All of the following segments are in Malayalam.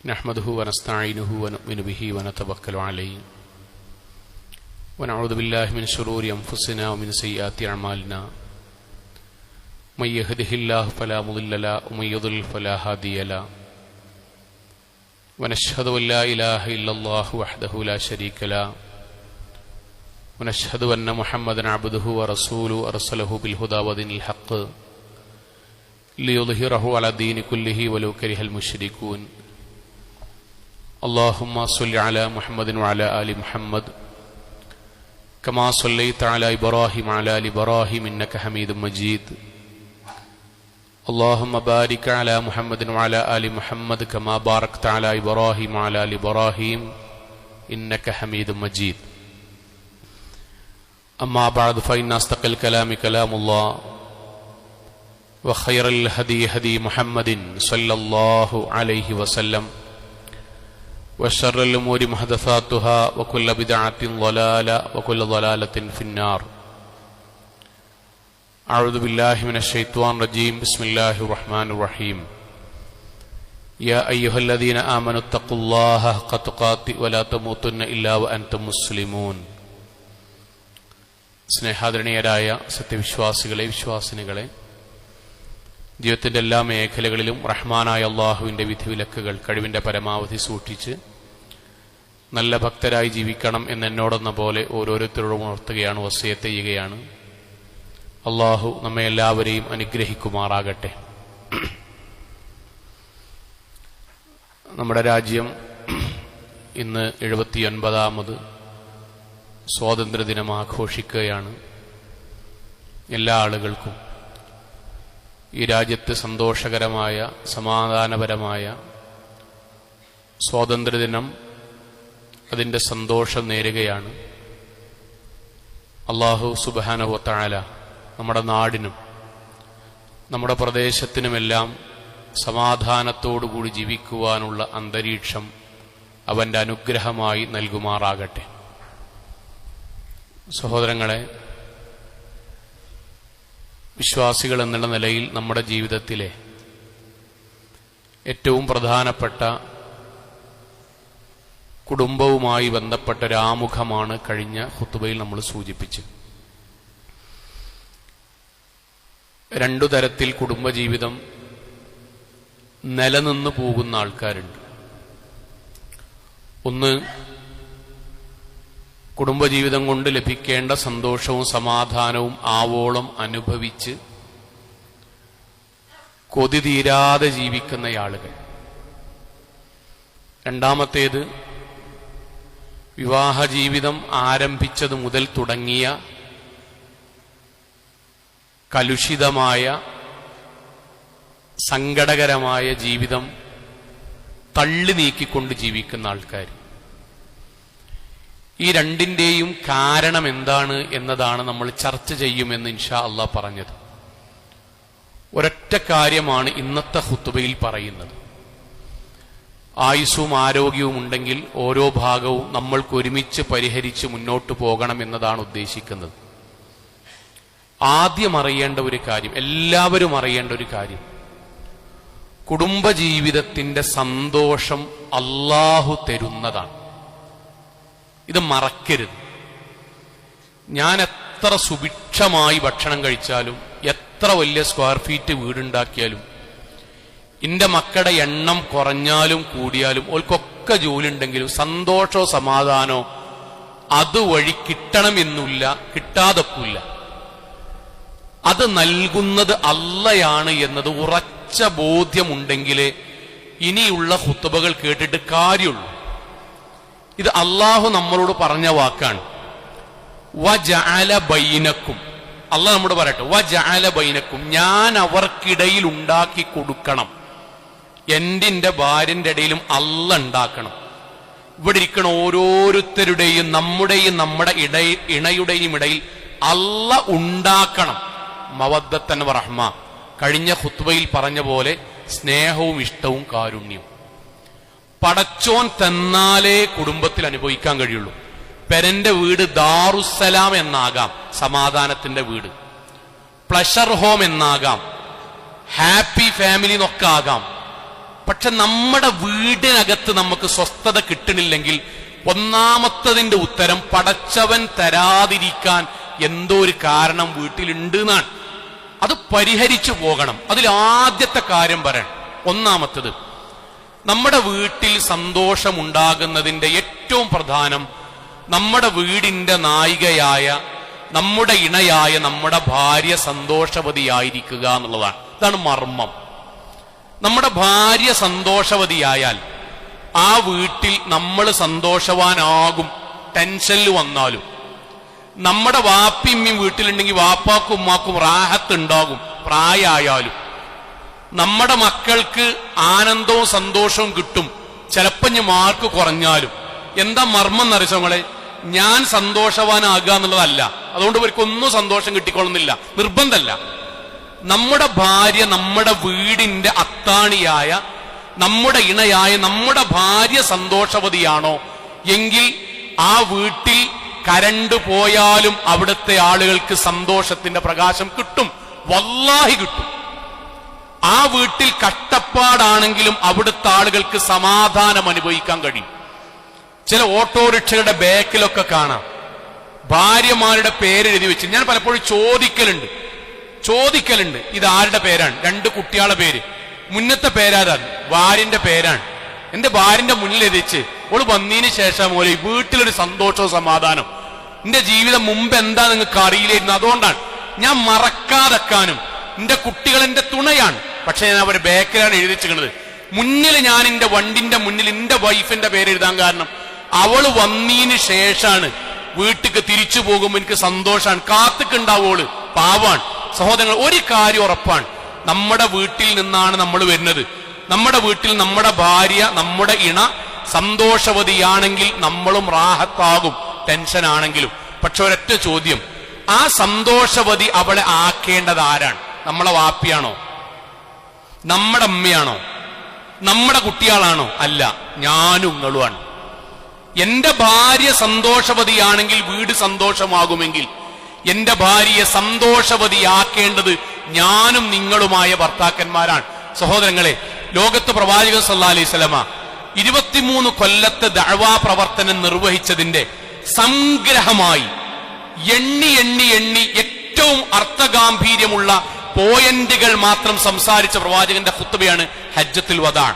नहमदुहु व नस्तईनुहु व नुमिनु बिहि व नतवक्कलु अलैहि व नऊज़ु बिल्लाहि मिन शुरूरि अनफुसिना व मिन सय्यिआति अअमालिना मय यहदिहिल्लाहु फला मुदिल्ल लहु व मय युद्लिल फला हादिय लहु व नशहदु अन ला इलाहा इल्लल्लाहु वहदहु ला शरीका लहु व नशहदु अन्न मुहम्मदन अब्दुहु व रसूलुहु अरसलहु बिल हुदा व दीनिल हक़्क़ लियुज़हिरहु अला दीनि कुल्लिहि वलौ करिहल मुश्रिकून। अल्लाहुम्मा सल्लि अला मुहम्मदिन व अला आलि मुहम्मद कमा सल्लैता अला इब्राहीम व अला आलि इब्राहीम इन्नका हमीदुम मजीद। अल्लाहुम्मा बारिक अला मुहम्मदिन व अला आलि मुहम्मद कमा बारकता अला इब्राहीम व अला आलि इब्राहीम इन्नका हमीदुम मजीद। अम्मा बअद फ़इन्न अस्तक़ल कलामि कलामुल्लाह व खैरल हदी हदी मुहम्मदिन सल्लल्लाहु अलैहि वसल्लम व शर्रल उमूरि मुहदसातुहा व कुल्लु बिदअतिन ज़लाला व कुल्लु ज़लालतिन फिन्नार। अऊज़ु बिल्लाहि मिनश शैतानिर रजीम। बिस्मिल्लाहिर रहमानिर रहीम। या अय्युहल्लज़ीना आमनु तक़ुल्लाह हक़्क़ तुक़ातिह व ला तमूतुन्न इल्ला व अൻതും മുസ്ലിമൂൻ। സ്നേഹാദരണീയരായ സത്യവിശ്വാസികളെ, വിശ്വാസിനികളെ, ജീവിതത്തിന്റെ എല്ലാ മേഖലകളിലും റഹ്മാനായ അള്ളാഹുവിന്റെ വിധിവിലക്കുകൾ കഴിവിന്റെ പരമാവധി സൂക്ഷിച്ച് നല്ല ഭക്തരായി ജീവിക്കണം എന്നെന്നോടെന്ന പോലെ ഓരോരുത്തരോടും ഉണർത്തുകയാണ്, വസിയത്ത് ചെയ്യുകയാണ്. അള്ളാഹു നമ്മെ എല്ലാവരെയും അനുഗ്രഹിക്കുമാറാകട്ടെ. നമ്മുടെ രാജ്യം ഇന്ന് 79ാമത് സ്വാതന്ത്ര്യദിനം ആഘോഷിക്കുകയാണ്. എല്ലാ ആളുകൾക്കും ഈ രാജ്യത്ത് സന്തോഷകരമായ സമാധാനപരമായ സ്വാതന്ത്ര്യദിനം, അതിൻ്റെ സന്തോഷം നേരുകയാണ്. അല്ലാഹു സുബ്ഹാനഹു വ തആല നമ്മുടെ നാടിനും നമ്മുടെ പ്രദേശത്തിനുമെല്ലാം സമാധാനത്തോടുകൂടി ജീവിക്കുവാനുള്ള അന്തരീക്ഷം അവൻ്റെ അനുഗ്രഹമായി നൽകുമാറാകട്ടെ. സഹോദരങ്ങളെ, വിശ്വാസികൾ എന്നുള്ള നിലയിൽ നമ്മുടെ ജീവിതത്തിലെ ഏറ്റവും പ്രധാനപ്പെട്ട കുടുംബവുമായി ബന്ധപ്പെട്ട ഒരാമുഖമാണ് കഴിഞ്ഞ ഖുതുബയിൽ നമ്മൾ സൂചിപ്പിച്ചത്. രണ്ടു തരത്തിൽ കുടുംബജീവിതം നിലനിന്നു പോകുന്ന ആൾക്കാരുണ്ട്. ഒന്ന്, കുടുംബജീവിതം കൊണ്ട് ലഭിക്കേണ്ട സന്തോഷവും സമാധാനവും ആവോളം അനുഭവിച്ച് കൊതി തീരാതെ ജീവിക്കുന്ന ആളുകൾ. രണ്ടാമത്തേത്, വിവാഹജീവിതം ആരംഭിച്ചത് മുതൽ തുടങ്ങിയ കലുഷിതമായ സങ്കടകരമായ ജീവിതം തള്ളി നീക്കിക്കൊണ്ട് ജീവിക്കുന്ന ആൾക്കാർ. ഈ രണ്ടിന്റെയും കാരണം എന്താണ് എന്നതാണ് നമ്മൾ ചർച്ച ചെയ്യുമെന്ന് ഇൻഷാ അല്ലാഹ് പറഞ്ഞത്. ഒരൊറ്റ കാര്യമാണ് ഇന്നത്തെ ഖുതുബയിൽ പറയുന്നത്. ആയുസ്സും ആരോഗ്യവും ഉണ്ടെങ്കിൽ ഓരോ ഭാഗവും നമ്മൾക്ക് ഒരുമിച്ച് പരിഹരിച്ച് മുന്നോട്ട് പോകണം എന്നതാണ് ഉദ്ദേശിക്കുന്നത്. ആദ്യം അറിയേണ്ട ഒരു കാര്യം, എല്ലാവരും അറിയേണ്ട ഒരു കാര്യം, കുടുംബജീവിതത്തിന്റെ സന്തോഷം അല്ലാഹു തരുന്നതാണ്. ഇത് മറക്കരുത്. ഞാൻ എത്ര സുഭിക്ഷമായി ഭക്ഷണം കഴിച്ചാലും, എത്ര വലിയ സ്ക്വയർ ഫീറ്റ് വീടുണ്ടാക്കിയാലും, എന്റെ മക്കളുടെ എണ്ണം കുറഞ്ഞാലും കൂടിയാലും, ഓൽക്കൊക്കെ ജോലി ഉണ്ടെങ്കിലും സന്തോഷമോ സമാധാനമോ അതുവഴി കിട്ടണമെന്നില്ല, കിട്ടാതൊക്കില്ല. അത് നൽകുന്നത് അള്ളയാണ് എന്നത് ഉറച്ച ബോധ്യമുണ്ടെങ്കിലേ ഇനിയുള്ള ഖുതുബകൾ കേട്ടിട്ട് കാര്യമുള്ളൂ. ഇത് അള്ളാഹു നമ്മളോട് പറഞ്ഞ വാക്കാണ്. വജഅല ബൈനക്കും, അള്ളാഹ് നമ്മോട് പറയട്ടെ, വജഅല ബൈനക്കും, ഞാൻ അവർക്കിടയിൽ ഉണ്ടാക്കി കൊടുക്കണം. എന്റെ ഭാര്യന്റെ ഇടയിലും അള്ളാഹ് ഉണ്ടാക്കണം. ഇവിടെ ഇരിക്കണ ഓരോരുത്തരുടെയും നമ്മുടെയും നമ്മുടെ ഇണയുടെയും ഇടയിൽ അള്ളാഹ് ഉണ്ടാക്കണം. മവദ്ദത്തൻ വ റഹ്മ, കഴിഞ്ഞ ഖുത്ബയിൽ പറഞ്ഞ പോലെ സ്നേഹവും ഇഷ്ടവും കാരുണ്യവും പടച്ചോൻ തന്നാലേ കുടുംബത്തിൽ അനുഭവിക്കാൻ കഴിയുള്ളൂ. പെരന്റെ വീട് ദാറുസ്സലാം എന്നാകാം, സമാധാനത്തിന്റെ വീട്, പ്ലഷർ ഹോം എന്നാകാം, ഹാപ്പി ഫാമിലി എന്നൊക്കെ ആകാം. പക്ഷെ നമ്മുടെ വീടിനകത്ത് നമുക്ക് സ്വസ്ഥത കിട്ടണില്ലെങ്കിൽ ഒന്നാമത്തതിന്റെ ഉത്തരം പടച്ചവൻ തരാതിരിക്കാൻ എന്തോ ഒരു കാരണം വീട്ടിലുണ്ട് എന്നാണ്. അത് പരിഹരിച്ചു പോകണം. അതിൽ ആദ്യത്തെ കാര്യം പറയണം. ഒന്നാമത്തത്, നമ്മുടെ വീട്ടിൽ സന്തോഷമുണ്ടാകുന്നതിന്റെ ഏറ്റവും പ്രധാനം നമ്മുടെ വീടിന്റെ നായികയായ, നമ്മുടെ ഇണയായ നമ്മുടെ ഭാര്യ സന്തോഷവതിയായിരിക്കുക എന്നുള്ളതാണ്. ഇതാണ് മർമ്മം. നമ്മുടെ ഭാര്യ സന്തോഷവതിയായാൽ ആ വീട്ടിൽ നമ്മൾ സന്തോഷവാനാകും. ടെൻഷനിൽ വന്നാലും നമ്മുടെ വാപ്പിമ്മയും വീട്ടിലുണ്ടെങ്കിൽ വാപ്പാക്കും ഉമ്മാക്കും റാഹത്ത് ഉണ്ടാകും. പ്രായമായാലും നമ്മുടെ മക്കൾക്ക് ആനന്ദവും സന്തോഷവും കിട്ടും. ചിലപ്പോൾ മാർക്ക് കുറഞ്ഞാലും. എന്താ മർമ്മം എന്നറിച്ചങ്ങളെ? ഞാൻ സന്തോഷവാനാകുക എന്നുള്ളതല്ല. അതുകൊണ്ട് ഇവർക്കൊന്നും സന്തോഷം കിട്ടിക്കൊള്ളുന്നില്ല, നിർബന്ധമല്ല. നമ്മുടെ ഭാര്യ നമ്മുടെ വീടിന്റെ അത്താണിയായ, നമ്മുടെ ഇണയായ നമ്മുടെ ഭാര്യ സന്തോഷവതിയാണോ എങ്കിൽ ആ വീട്ടിൽ കരണ്ട് പോയാലും അവിടുത്തെ ആളുകൾക്ക് സന്തോഷത്തിന്റെ പ്രകാശം കിട്ടും. വല്ലാഹി കിട്ടും. ആ വീട്ടിൽ കഷ്ടപ്പാടാണെങ്കിലും അവിടുത്തെ ആളുകൾക്ക് സമാധാനം അനുഭവിക്കാൻ കഴിയും. ചില ഓട്ടോറിക്ഷകളുടെ ബാക്കിലൊക്കെ കാണാം ഭാര്യമാരുടെ പേരെഴുതി വെച്ച്. ഞാൻ പലപ്പോഴും ചോദിക്കലുണ്ട് ഇത് ആരുടെ പേരാണ്? 2 കുട്ടികളുടെ പേര്. മുന്നത്തെ പേരാതാണ്, ഭാര്യന്റെ പേരാണ്. എന്റെ ഭാര്യന്റെ മുന്നിൽ എത്തിച്ച് ഓള് വന്നതിന് ശേഷം പോലെ വീട്ടിലൊരു സന്തോഷവും സമാധാനം. എന്റെ ജീവിതം മുമ്പ് എന്താ നിങ്ങൾക്ക് അറിയില്ലായിരുന്നു. അതുകൊണ്ടാണ് ഞാൻ മറക്കാതെക്കാനും. എന്റെ കുട്ടികൾ എന്റെ തുണയാണ്, പക്ഷെ ഞാൻ അവരുടെ ബാക്കിലാണ് എഴുതിച്ചിരിക്കുന്നത്. മുന്നിൽ ഞാൻ എന്റെ വണ്ടിന്റെ മുന്നിൽ എന്റെ വൈഫിന്റെ പേര് എഴുതാൻ കാരണം അവള് വന്നതിന് ശേഷമാണ്. വീട്ടിക്ക് തിരിച്ചു പോകുമ്പോൾ എനിക്ക് സന്തോഷമാണ്. കാത്തുക്കുണ്ടാവോള്, പാവാണ്. സഹോദരങ്ങൾ, ഒരു കാര്യം ഉറപ്പാണ്, നമ്മുടെ വീട്ടിൽ നിന്നാണ് നമ്മൾ വരുന്നത്. നമ്മുടെ വീട്ടിൽ നമ്മുടെ ഭാര്യ, നമ്മുടെ ഇണ സന്തോഷവതിയാണെങ്കിൽ നമ്മളും റാഹത്താകും, ടെൻഷൻ ആണെങ്കിലും. പക്ഷെ ഒരൊറ്റ ചോദ്യം, ആ സന്തോഷവതി അവളെ ആക്കേണ്ടത് ആരാണ്? നമ്മളെ വാപ്പിയാണോ? നമ്മുടെ അമ്മയാണോ? നമ്മുടെ കുട്ടികളാണോ? അല്ല, ഞാനും നിങ്ങളുമാണ്. എന്റെ ഭാര്യ സന്തോഷവതിയാണെങ്കിൽ വീട് സന്തോഷമാകുമെങ്കിൽ എന്റെ ഭാര്യയെ സന്തോഷവതിയാക്കേണ്ടത് ഞാനും നിങ്ങളുമായ ഭർത്താക്കന്മാരാണ്. സഹോദരങ്ങളെ, ലോകത്ത് പ്രവാചകൻ സല്ലല്ലാഹു അലൈഹി വസല്ലമ 23 കൊല്ലത്തെ ദഅവാ പ്രവർത്തനം നിർവഹിച്ചതിന്റെ സംഗ്രഹമായി എണ്ണി ഏറ്റവും അർത്ഥഗാംഭീര്യമുള്ള പോയിന്റുകൾ മാത്രം സംസാരിച്ച പ്രവാചകന്റെ ഖുത്ബയാണ് ഹജ്ജത്തുൽ വദാ.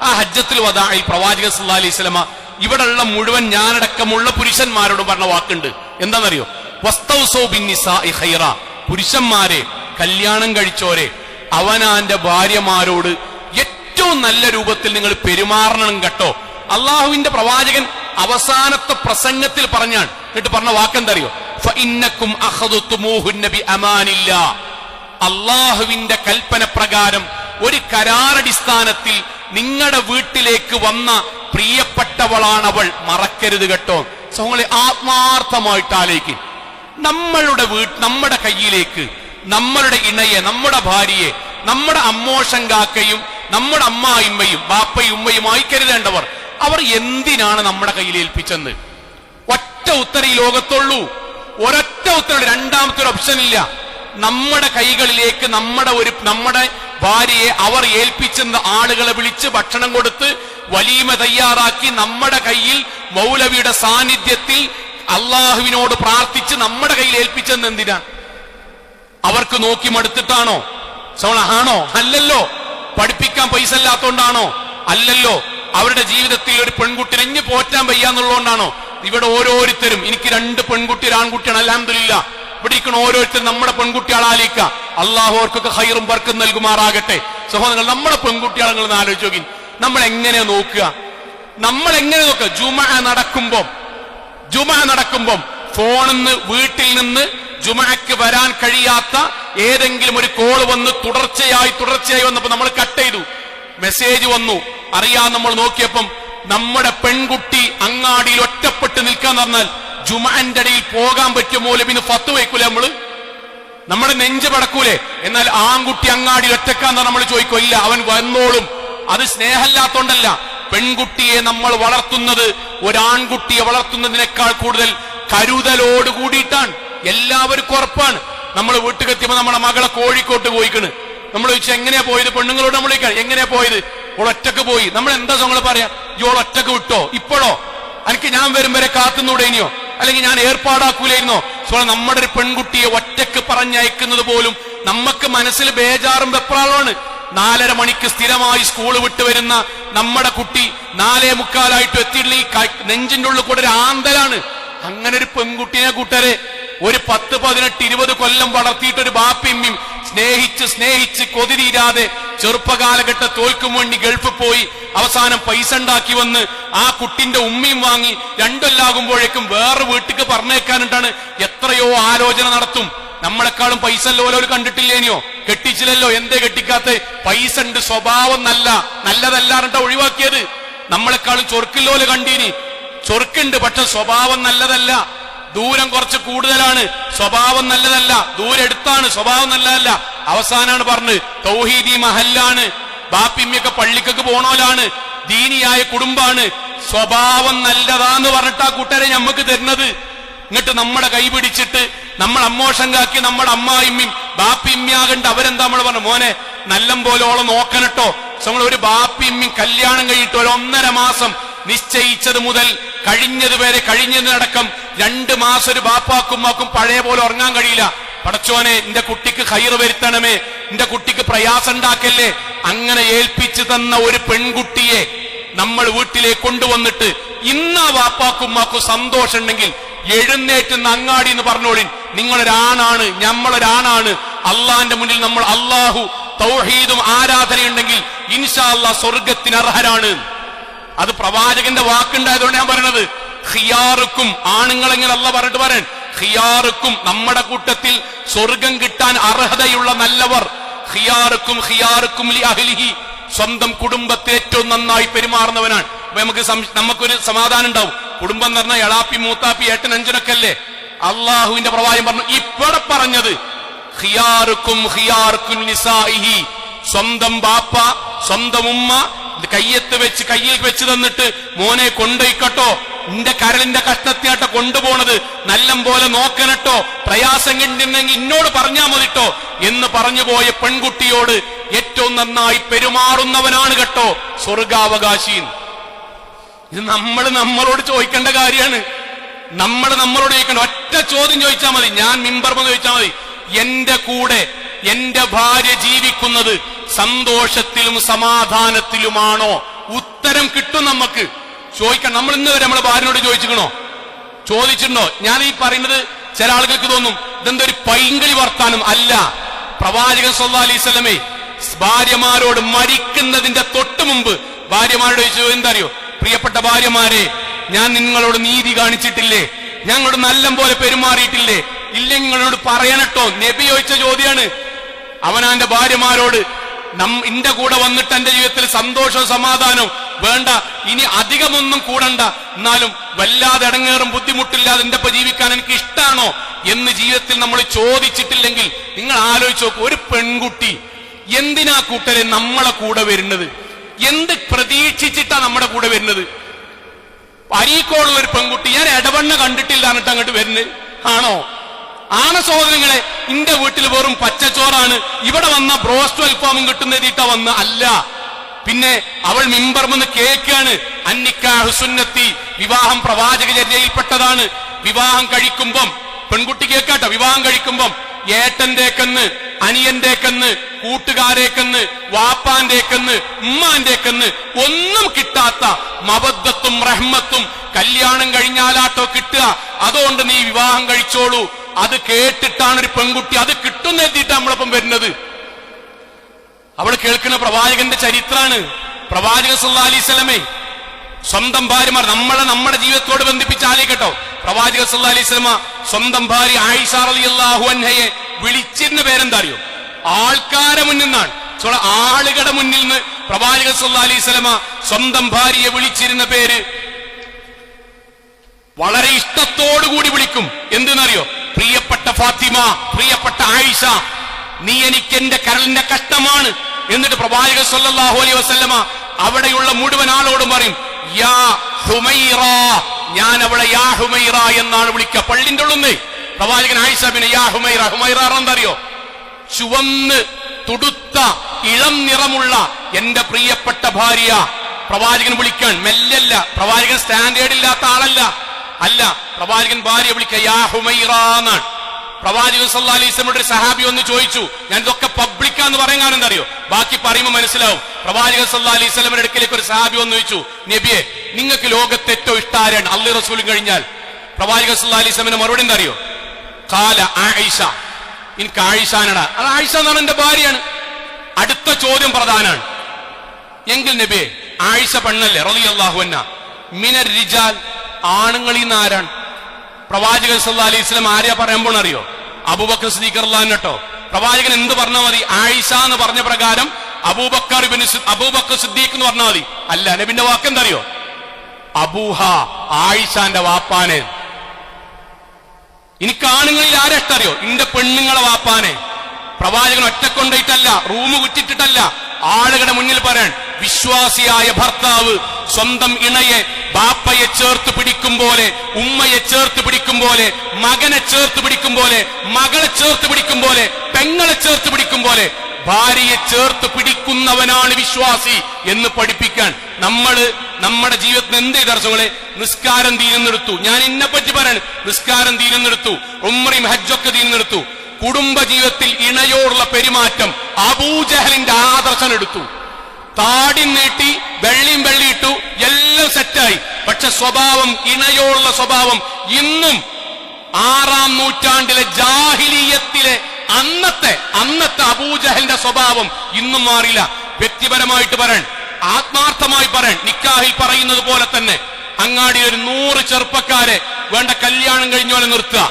ആ ഹജ്ജത്തുൽ വദാഇൽ പ്രവാചകൻ സല്ലല്ലാഹു അലൈഹി വസല്ലമ ഇവിടെയുള്ള മുഴുവൻ ഞാനടക്കമുള്ള പുരുഷന്മാരോട് പറഞ്ഞ വാക്കുണ്ട്. എന്താണെന്നറിയോ? വസ്തൗസൂ ബിന്നിസാഇ ഖൈറ. പുരുഷന്മാരെ, കല്യാണം കഴിച്ചോരെ, അവനാന്റെ ഭാര്യമാരോട് ഏറ്റവും നല്ല രൂപത്തിൽ നിങ്ങൾ പെരുമാറണം കേട്ടോ. അള്ളാഹുവിന്റെ പ്രവാചകൻ അവസാനത്തെ പ്രസംഗത്തിൽ പറഞ്ഞാണ്. എന്നിട്ട് പറഞ്ഞ വാക്കെന്തറിയോ? ഫഇന്നകും അഖദതുമൂഹുന്ന ബിഅമാനില്ലാ. അള്ളാഹുവിന്റെ കൽപ്പന പ്രകാരം ഒരു കരാറടിസ്ഥാനത്തിൽ നിങ്ങളുടെ വീട്ടിലേക്ക് വന്ന പ്രിയപ്പെട്ടവളാണവൾ, മറക്കരുത് കേട്ടോ. സഹോദരങ്ങളെ, ആത്മാർത്ഥമായിട്ട് ആലോചിക്കും. നമ്മുടെ കയ്യിലേക്ക് നമ്മളുടെ ഇണയെ, നമ്മുടെ ഭാര്യയെ, നമ്മുടെ അമ്മോഷങ്കാക്കയും നമ്മുടെ അമ്മായിമ്മയും ബാപ്പയും ഉമ്മയുമായി കരുതേണ്ടവർ, അവർ എന്തിനാണ് നമ്മുടെ കയ്യിൽ ഏൽപ്പിച്ചെന്ന് ഒറ്റ ഉത്തരം ഈ ലോകത്തുള്ളൂ. ഒരൊറ്റ ഉത്തരം, രണ്ടാമത്തെ ഒരു ഓപ്ഷൻ ഇല്ല. നമ്മുടെ കൈകളിലേക്ക് നമ്മുടെ ഭാര്യയെ അവർ ഏൽപ്പിച്ചെന്ന ആളുകളെ വിളിച്ച് ഭക്ഷണം കൊടുത്ത് വലീമ തയ്യാറാക്കി നമ്മുടെ കയ്യിൽ മൗലവിയുടെ സാന്നിധ്യത്തിൽ അള്ളാഹുവിനോട് പ്രാർത്ഥിച്ച് നമ്മുടെ കയ്യിൽ ഏൽപ്പിച്ചെന്ന് എന്തിനാ? അവർക്ക് നോക്കി മടുത്തിട്ടാണോ? ആണോ? അല്ലല്ലോ. പഠിപ്പിക്കാൻ പൈസ ഇല്ലാത്തോണ്ടാണോ? അല്ലല്ലോ. അവരുടെ ജീവിതത്തിൽ ഒരു പെൺകുട്ടിനെ ഇഞ്ഞ് പോറ്റാൻ വയ്യാന്നുള്ളതുകൊണ്ടാണോ? ഇവിടെ ഓരോരുത്തരും, എനിക്ക് 2 പെൺകുട്ടി, ഒരു ആൺകുട്ടിയാണ്, അൽഹംദുലില്ലാ. ഇവിടെ ഇരിക്കുന്ന ഓരോരുത്തരും നമ്മുടെ പെൺകുട്ടികളാലിക്ക. അള്ളാഹു അവർക്കൊക്കെ ഖൈറും ബർക്കത്തും നൽകുമാറാകട്ടെ. സഹോദരങ്ങൾ, നമ്മുടെ പെൺകുട്ടികളെന്ന് ആലോചിച്ച് നോക്കി. നമ്മൾ എങ്ങനെ നോക്കുക? ജുമഅ നടക്കുമ്പം ഫോണിന്ന്, വീട്ടിൽ നിന്ന് ജുമഅക്ക് വരാൻ കഴിയാത്ത ഏതെങ്കിലും ഒരു കോള് വന്ന് തുടർച്ചയായി വന്നപ്പോ നമ്മൾ കട്ട് ചെയ്തു. മെസ്സേജ് വന്നു, അറിയാൻ നമ്മൾ നോക്കിയപ്പം നമ്മുടെ പെൺകുട്ടി അങ്ങാടിയിൽ ഒറ്റപ്പെട്ട് നിൽക്കാന്ന് പറഞ്ഞാൽ ജുമഅന്റെ ഇടയിൽ പോകാൻ പറ്റിയ മൗലവിന് ഫത്വ വയ്ക്കൂലേ? നമ്മുടെ നെഞ്ച് പടക്കൂലേ? എന്നാൽ ആൺകുട്ടി അങ്ങാടിയിൽ ഒറ്റക്കാന്ന് നമ്മൾ ചോദിക്കോ? ഇല്ല, അവൻ വന്നോളും. അത് സ്നേഹമില്ലാത്തോണ്ടല്ല. പെൺകുട്ടിയെ നമ്മൾ വളർത്തുന്നത് ഒരാൺകുട്ടിയെ വളർത്തുന്നതിനേക്കാൾ കൂടുതൽ കരുതലോട് കൂടിയിട്ടാണ്. എല്ലാവർക്കും ഉറപ്പാണ്. നമ്മൾ വീട്ടിൽ എത്തിയപ്പോ നമ്മുടെ മകളെ കോഴിക്കോട്ട് പോയിക്കണ്. നമ്മൾ ചോദിച്ചാൽ എങ്ങനെയാ പോയത്? പെണ്ണുങ്ങളോട് നമ്മൾ ചോദിക്കാൻ എങ്ങനെയാ പോയത്? ഒറ്റക്ക് പോയി. നമ്മൾ എന്താ ഞങ്ങൾ പറയാ, ഇയോൾ ഒറ്റക്ക് വിട്ടോ, ഇപ്പോഴോ എനിക്ക് ഞാൻ വരും വരെ കാത്തുന്നൂടേനിയോ, അല്ലെങ്കിൽ ഞാൻ ഏർപ്പാടാക്കൂലായിരുന്നോ? നമ്മുടെ ഒരു പെൺകുട്ടിയെ ഒറ്റക്ക് പറഞ്ഞയക്കുന്നത് പോലും നമുക്ക് മനസ്സിൽ ബേജാറും വെപ്രാളമാണ്. 4:30 മണിക്ക് സ്ഥിരമായി സ്കൂൾ വിട്ട് വരുന്ന നമ്മുടെ കുട്ടി 4:45 എത്തിയിട്ടില്ല, ഈ നെഞ്ചിന്റെ ഉള്ളിൽ കൂടെ ഒരു ആന്തലാണ്. അങ്ങനെ ഒരു പെൺകുട്ടിയെ കൂട്ടരെ ഒരു 10, 18, 20 കൊല്ലം വളർത്തിയിട്ടൊരു ബാപ്പിയമ്മയും സ്നേഹിച്ച് കൊതിരീരാതെ ചെറുപ്പകാലഘട്ട തോൽക്കും വേണ്ടി ഗൾഫിൽ പോയി അവസാനം പൈസ ഉണ്ടാക്കി വന്ന് ആ കുട്ടിന്റെ ഉമ്മയും വാങ്ങി 2 കൊല്ലാകുമ്പോഴേക്കും വേറെ വീട്ടിക്ക് പറഞ്ഞേക്കാനിട്ടാണ് എത്രയോ ആലോചന നടത്തും. നമ്മളെക്കാളും പൈസ ലോലോല് കണ്ടിട്ടില്ലേനിയോ? കെട്ടിച്ചില്ലല്ലോ. എന്തേ കെട്ടിക്കാത്ത? പൈസ ഉണ്ട്, സ്വഭാവം നല്ലതല്ലാറിട്ട ഒഴിവാക്കിയത്. നമ്മളെക്കാളും ചൊറുക്കില്ലോല് കണ്ടീനി. ചൊറുക്കുണ്ട്, പക്ഷെ സ്വഭാവം നല്ലതല്ല. ദൂരം കുറച്ച് കൂടുതലാണ്, സ്വഭാവം നല്ലതല്ല. ദൂരം എടുത്താണ്, സ്വഭാവം നല്ലതല്ല. അവസാനാണ് പറഞ്ഞ് തൗഹീദി മഹല്ലാണ്, ബാപ്പിമ്മയൊക്കെ പള്ളിക്കൊക്കെ പോണോലാണ്, ദീനിയായ കുടുംബാണ്, സ്വഭാവം നല്ലതാന്ന് പറഞ്ഞിട്ട് ആ കൂട്ടരെ ഞമ്മക്ക് തരുന്നത്. എന്നിട്ട് നമ്മുടെ കൈ പിടിച്ചിട്ട് നമ്മൾ അമ്മോഷങ്കാക്കി നമ്മുടെ അമ്മായിമ്മയും ബാപ്പിമ്മയാകണ്ട അവരെന്താ നമ്മൾ പറഞ്ഞു, മോനെ നല്ലം പോലെ ഓളം നോക്കണട്ടോ. നമ്മൾ ഒരു ബാപ്പിമ്മയും കല്യാണം കഴിഞ്ഞിട്ട് 1.5 മാസം നിശ്ചയിച്ചത് മുതൽ കഴിഞ്ഞതിനടക്കം 2 മാസം ഒരു ബാപ്പാക്കുമ്മാക്കും പഴയ പോലെ ഉറങ്ങാൻ കഴിയില്ല. പടച്ചോനെ എന്റെ കുട്ടിക്ക് ഖൈറ് വരുത്തണമേ, എന്റെ കുട്ടിക്ക് പ്രയാസം ഉണ്ടാക്കല്ലേ. അങ്ങനെ ഏൽപ്പിച്ചു തന്ന ഒരു പെൺകുട്ടിയെ നമ്മൾ വീട്ടിലേക്ക് കൊണ്ടുവന്നിട്ട് ഇന്ന് ആ വാപ്പാക്കുമ്മാക്കും സന്തോഷം ഉണ്ടെങ്കിൽ എഴുന്നേറ്റ് അങ്ങാടി എന്ന് പറഞ്ഞോളിൻ, നിങ്ങളൊരാണാണ്, നമ്മളൊരാണാണ്. അള്ളാന്റെ മുന്നിൽ നമ്മൾ അള്ളാഹു തൗഹീദും ആരാധനയുണ്ടെങ്കിൽ ഇൻഷാ അല്ലാഹ് സ്വർഗത്തിന് അർഹരാണ്. അത് പ്രവാചകന്റെ വാക്കുണ്ടായതുകൊണ്ട് ഞാൻ പറയണത്. ഖിയാറുക്കും, ആണുങ്ങളെങ്ങനെ അല്ല പറഞ്ഞിട്ട് പറയാൻ, ഖിയാറുക്കും നമ്മുടെ കൂട്ടത്തിൽ സ്വർഗം കിട്ടാൻ അർഹതയുള്ള നല്ലവർ, ഖിയാറുക്കും ലി അഹ്ലിഹി, സ്വന്തം കുടുംബത്തെ ഏറ്റവും നന്നായി പെരുമാറുന്നവനാണ്. അപ്പൊ നമുക്കൊരു സമാധാനം ഉണ്ടാവും. കുടുംബം എന്ന് പറഞ്ഞാൽ എളാപ്പി, മൂത്താപ്പി, ഏട്ടൻ, അഞ്ചനൊക്കെ അല്ലേ? അള്ളാഹുവിന്റെ പ്രവാചകൻ പറഞ്ഞു, ഇവിടെ പറഞ്ഞത് ഖിയാറുക്കും നിസാഇഹി, സ്വന്തം ബാപ്പ, സ്വന്തം ഉമ്മ കയ്യിൽ വെച്ച് തന്നിട്ട് മോനെ കൊണ്ടുപോയിക്കട്ടോ, നിന്റെ കരളിന്റെ കഷ്ടത്തിനാട്ടോ കൊണ്ടുപോണത്, നല്ലം പോലെ നോക്കനട്ടോ, പ്രയാസം കണ്ടിരുന്നെങ്കിൽ ഇന്നോട് പറഞ്ഞാ മതിട്ടോ എന്ന് പറഞ്ഞു പോയ പെൺകുട്ടിയോട് ഏറ്റവും നന്നായി പെരുമാറുന്നവനാണ് കേട്ടോ സ്വർഗാവകാശി. ഇത് നമ്മളോട് ചോദിക്കേണ്ട കാര്യമാണ്. നമ്മളോട് ചോദിക്കേണ്ട ഒറ്റ ചോദ്യം ചോദിച്ചാൽ മതി. ഞാൻ മിമ്പർമെന്ന് ചോദിച്ചാൽ മതി, എന്റെ കൂടെ എന്റെ ഭാര്യ ജീവിക്കുന്നത് സന്തോഷത്തിലും സമാധാനത്തിലുമാണോ? ഉത്തരം കിട്ടും നമുക്ക്. ചോദിക്കണം. നമ്മൾ ഇന്ന് വരെ നമ്മളെ ഭാര്യനോട് ചോദിച്ചിട്ടുണ്ടോ? ഞാൻ ഈ പറയുന്നത് ചില ആളുകൾക്ക് തോന്നും ഇതെന്തൊരു പൈങ്കിളി വർത്താനം. അല്ല, പ്രവാചകൻ സല്ലല്ലാഹു അലൈഹി വസല്ലമേ ഭാര്യമാരോട് മരിക്കുന്നതിന്റെ തൊട്ട് മുമ്പ് ഭാര്യമാരോട് ചോദിച്ചു, എന്താ അറിയോ? പ്രിയപ്പെട്ട ഭാര്യമാരെ, ഞാൻ നിങ്ങളോട് നീതി കാണിച്ചിട്ടില്ലേ? ഞങ്ങളോട് നല്ല പോലെ പെരുമാറിയിട്ടില്ലേ? ഇല്ല, നിങ്ങളോട് പറയണട്ടോ. നബി ചോദിച്ച ചോദ്യാണ്. അവനാന്റെ ഭാര്യമാരോട് എന്റെ കൂടെ വന്നിട്ട് എന്റെ ജീവിതത്തിൽ സന്തോഷവും സമാധാനവും വേണ്ട, ഇനി അധികമൊന്നും കൂടണ്ട, എന്നാലും വല്ലാതെ ഇടങ്ങേറും ബുദ്ധിമുട്ടില്ലാതെ എന്റെ ഒപ്പം ജീവിക്കാൻ എനിക്ക് ഇഷ്ടാണോ എന്ന് ജീവിതത്തിൽ നമ്മൾ ചോദിച്ചിട്ടില്ലെങ്കിൽ നിങ്ങൾ ആലോചിച്ച് നോക്കൂ. ഒരു പെൺകുട്ടി എന്തിനാ കൂട്ടരെ നമ്മളെ കൂടെ വരുന്നത്? എന്ത് പ്രതീക്ഷിച്ചിട്ടാ നമ്മുടെ കൂടെ വരുന്നത്? അരീക്കോടുള്ള ഒരു പെൺകുട്ടി ഞാൻ ഇടവണ്ണ കണ്ടിട്ടില്ല എന്നിട്ട് അങ്ങോട്ട് വരുന്നത് ആണോ? സഹോദരങ്ങളെ, എന്റെ വീട്ടിൽ വെറും പച്ചച്ചോറാണ്, ഇവിടെ വന്ന ബ്രോസ്റ്റ് അൽഫാമും കിട്ടുന്നതിട്ടാ വന്ന് അല്ല. പിന്നെ അവൾ മിമ്പർമെന്ന് കേൾക്കാണ്, അന്നിക്കാഹു സുന്നത്തി, വിവാഹം പ്രവാചകചര്യയിൽപ്പെട്ടതാണ്. വിവാഹം കഴിക്കുമ്പം പെൺകുട്ടി കേൾക്കാട്ടോ, വിവാഹം കഴിക്കുമ്പം ഏട്ടന്റേക്കെന്ന്, അനിയന്റേക്കെന്ന്, കൂട്ടുകാരേക്കെന്ന്, വാപ്പാന്റേക്കെന്ന്, ഉമ്മാന്റേക്കെന്ന് ഒന്നും കിട്ടാത്ത മവദ്ദത്തും റഹ്മത്തും കല്യാണം കഴിഞ്ഞാലാട്ടോ കിട്ടുക. അതുകൊണ്ട് നീ വിവാഹം കഴിച്ചോളൂ. അത് കേട്ടിട്ടാണ് ഒരു പെൺകുട്ടി അത് കിട്ടുന്ന എത്തിയിട്ട് നമ്മളൊപ്പം വരുന്നത്. അവൾ കേൾക്കുന്ന പ്രവാചകന്റെ ചരിത്രാണ്. പ്രവാചകൻ സല്ലല്ലാഹു അലൈഹി വസല്ലമേ സ്വന്തം ഭാര്യമാർ നമ്മുടെ ജീവിതത്തോട് ബന്ധിപ്പിച്ച് ആലോചിക്കട്ടോ. പ്രവാചകൻ സല്ലല്ലാഹു അലൈഹി വസല്ലമ സ്വന്തം ഭാര്യ ആയിഷ റളിയല്ലാഹു അൻഹയെ വിളിച്ചിരുന്ന പേരെന്താ അറിയോ? ആൾക്കാരെ മുന്നിൽ നിന്നാണ്, ആളുകളുടെ മുന്നിൽ നിന്ന് പ്രവാചകൻ സല്ലല്ലാഹു അലൈഹി വസല്ലമ സ്വന്തം ഭാര്യയെ വിളിച്ചിരുന്ന പേര് വളരെ ഇഷ്ടത്തോടുകൂടി വിളിക്കും. എന്തെന്നറിയോ? പ്രിയപ്പെട്ട ഫാത്തിമ, പ്രിയപ്പെട്ട ആയിഷ, നീ എനിക്ക് എന്റെ കരളിന്റെ കഷ്ടമാണ്. എന്നിട്ട് പ്രവാചകൻ സല്ലല്ലാഹു അലൈഹി വസല്ലമ അവിടെയുള്ള മുഴുവൻ ആളോടും പറയും, യാ ഹുമൈറ, ഞാൻ അവളെ യാ ഹുമൈറ എന്നാണ് വിളിക്കുക. പള്ളിന്റെ ഉള്ളിൽ പ്രവാചകൻ ആയിഷ പിന്നെ യാ ഹുമൈറ. ഹുമൈറ എന്താ അറിയോ? ചുവന്ന് തുടുത്ത ഇളം നിറമുള്ള എന്റെ പ്രിയപ്പെട്ട ഭാര്യ. പ്രവാചകൻ വിളിക്കാൻ മെല്ലല്ല, പ്രവാചകൻ സ്റ്റാൻഡേർഡ് ഇല്ലാത്ത ആളല്ല, അല്ല, പ്രവാചകൻ ഭാര്യ വിളിക്കുക യാ ഹുമൈറ എന്നാണ്. പ്രവാചകൻ സല്ലല്ലാഹു അലൈഹി വസല്ലം ഒരു സഹാബി ഒന്ന് ചോദിച്ചു, ഞാൻ ഇതൊക്കെ പബ്ലിക്കാന്ന് പറയാൻ എന്തറിയോ, ബാക്കി പറയുമ്പോൾ മനസ്സിലാവും. പ്രവാചകൻ സല്ലല്ലാഹു അലൈഹി വസല്ലം അടുക്കലേക്ക് ഒരു സഹാബി ഒന്ന് ചോദിച്ചു, നബിയെ നിങ്ങൾക്ക് ലോകത്ത് ഏറ്റവും ഇഷ്ടാരാണ് അല്ലാഹു റസൂലും കഴിഞ്ഞാൽ? പ്രവാചകൻ സല്ലല്ലാഹു അലൈഹി വസല്ലം മറുപടി എന്തറിയോ, ഖാല ആയിഷ, എനിക്ക് ആയിഷാനടാ, അത് ആയിഷ എന്നാണ് എന്റെ ഭാര്യയാണ്. അടുത്ത ചോദ്യം പ്രധാനാണ്. എങ്കിൽ നബിയെ ആയിഷ പെണ്ണല്ലേ റളിയല്ലാഹു അൻഹ, മിനർ റിജാൽ ആണുങ്ങളിൽ നിന്ന് ആരാണ്? പ്രവാചകൻ സല്ലല്ലാഹു അലൈഹി വസല്ലം ആരെയാ പറയാൻ പോണറിയോ? അബൂബക്കർ സിദ്ദീഖ് റളിയല്ലാഹു അൻഹു കേട്ടോ. പ്രവാചകൻ എന്ത് പറഞ്ഞാൽ മതി? ആയിഷ എന്ന് പറഞ്ഞ പ്രകാരം അബൂബക്കർ സിദ്ദീഖ് എന്ന് പറഞ്ഞാൽ മതി. അല്ല, നബിന്റെ വാക്ക് എന്തറിയോ? അബൂഹ, ആയിഷാന്റെ വാപ്പാനെ. എനിക്ക് ആണുങ്ങളിൽ ആരെ ഇഷ്ടറിയോ? ഇന്റെ പെണ്ണുങ്ങളെ വാപ്പാനെ. പ്രവാചകൻ ഒറ്റക്കൊണ്ടായിട്ടല്ല, റൂം കുറ്റിട്ടിട്ടല്ല, ആളുകളുടെ മുന്നിൽ പറയാൻ, വിശ്വാസിയായ ഭർത്താവ് സ്വന്തം ഇണയെ ബാപ്പയെ ചേർത്ത് പിടിക്കും പോലെ, ഉമ്മയെ ചേർത്ത് പിടിക്കും പോലെ, മകനെ ചേർത്ത് പിടിക്കും പോലെ, മകളെ ചേർത്ത് പിടിക്കും പോലെ, പെങ്ങളെ ചേർത്ത് പിടിക്കും പോലെ ഭാര്യയെ ചേർത്ത് പിടിക്കുന്നവനാണ് വിശ്വാസി എന്ന് പഠിപ്പിക്കാൻ നമ്മുടെ ജീവിതത്തിൽ എന്ത് ദർശനങ്ങളെ? നിസ്കാരം തീരുന്നെടുത്തു, ഞാൻ ഇന്നെപ്പറ്റി പറയാണ്, നിസ്കാരം തീരുന്നെടുത്തു, ഉംറയും ഹജ്ജൊക്കെ തീരുന്നെടുത്തു. കുടുംബ ജീവിതത്തിൽ ഇണയോടുള്ള പെരുമാറ്റം അബൂജഹലിന്റെ ആദർശം എടുത്തു. താടി നീട്ടി വെള്ളിയിട്ടു, എല്ലാം സെറ്റായി. പക്ഷെ സ്വഭാവം, ഇണയോടുള്ള സ്വഭാവം ഇന്നും 6-ാം നൂറ്റാണ്ടിലെ ജാഹിലിയത്തിലെ അന്നത്തെ അബൂജഹലിന്റെ സ്വഭാവം ഇന്നും മാറില്ല. വ്യക്തിപരമായിട്ട് പറയാൻ, ആത്മാർത്ഥമായി പറയാൻ, നിക്കാഹിൽ പറയുന്നത് പോലെ തന്നെ അങ്ങാടി ഒരു 100 ചെറുപ്പക്കാരെ വേണ്ട കല്യാണം കഴിഞ്ഞോലെ നിർത്തുക,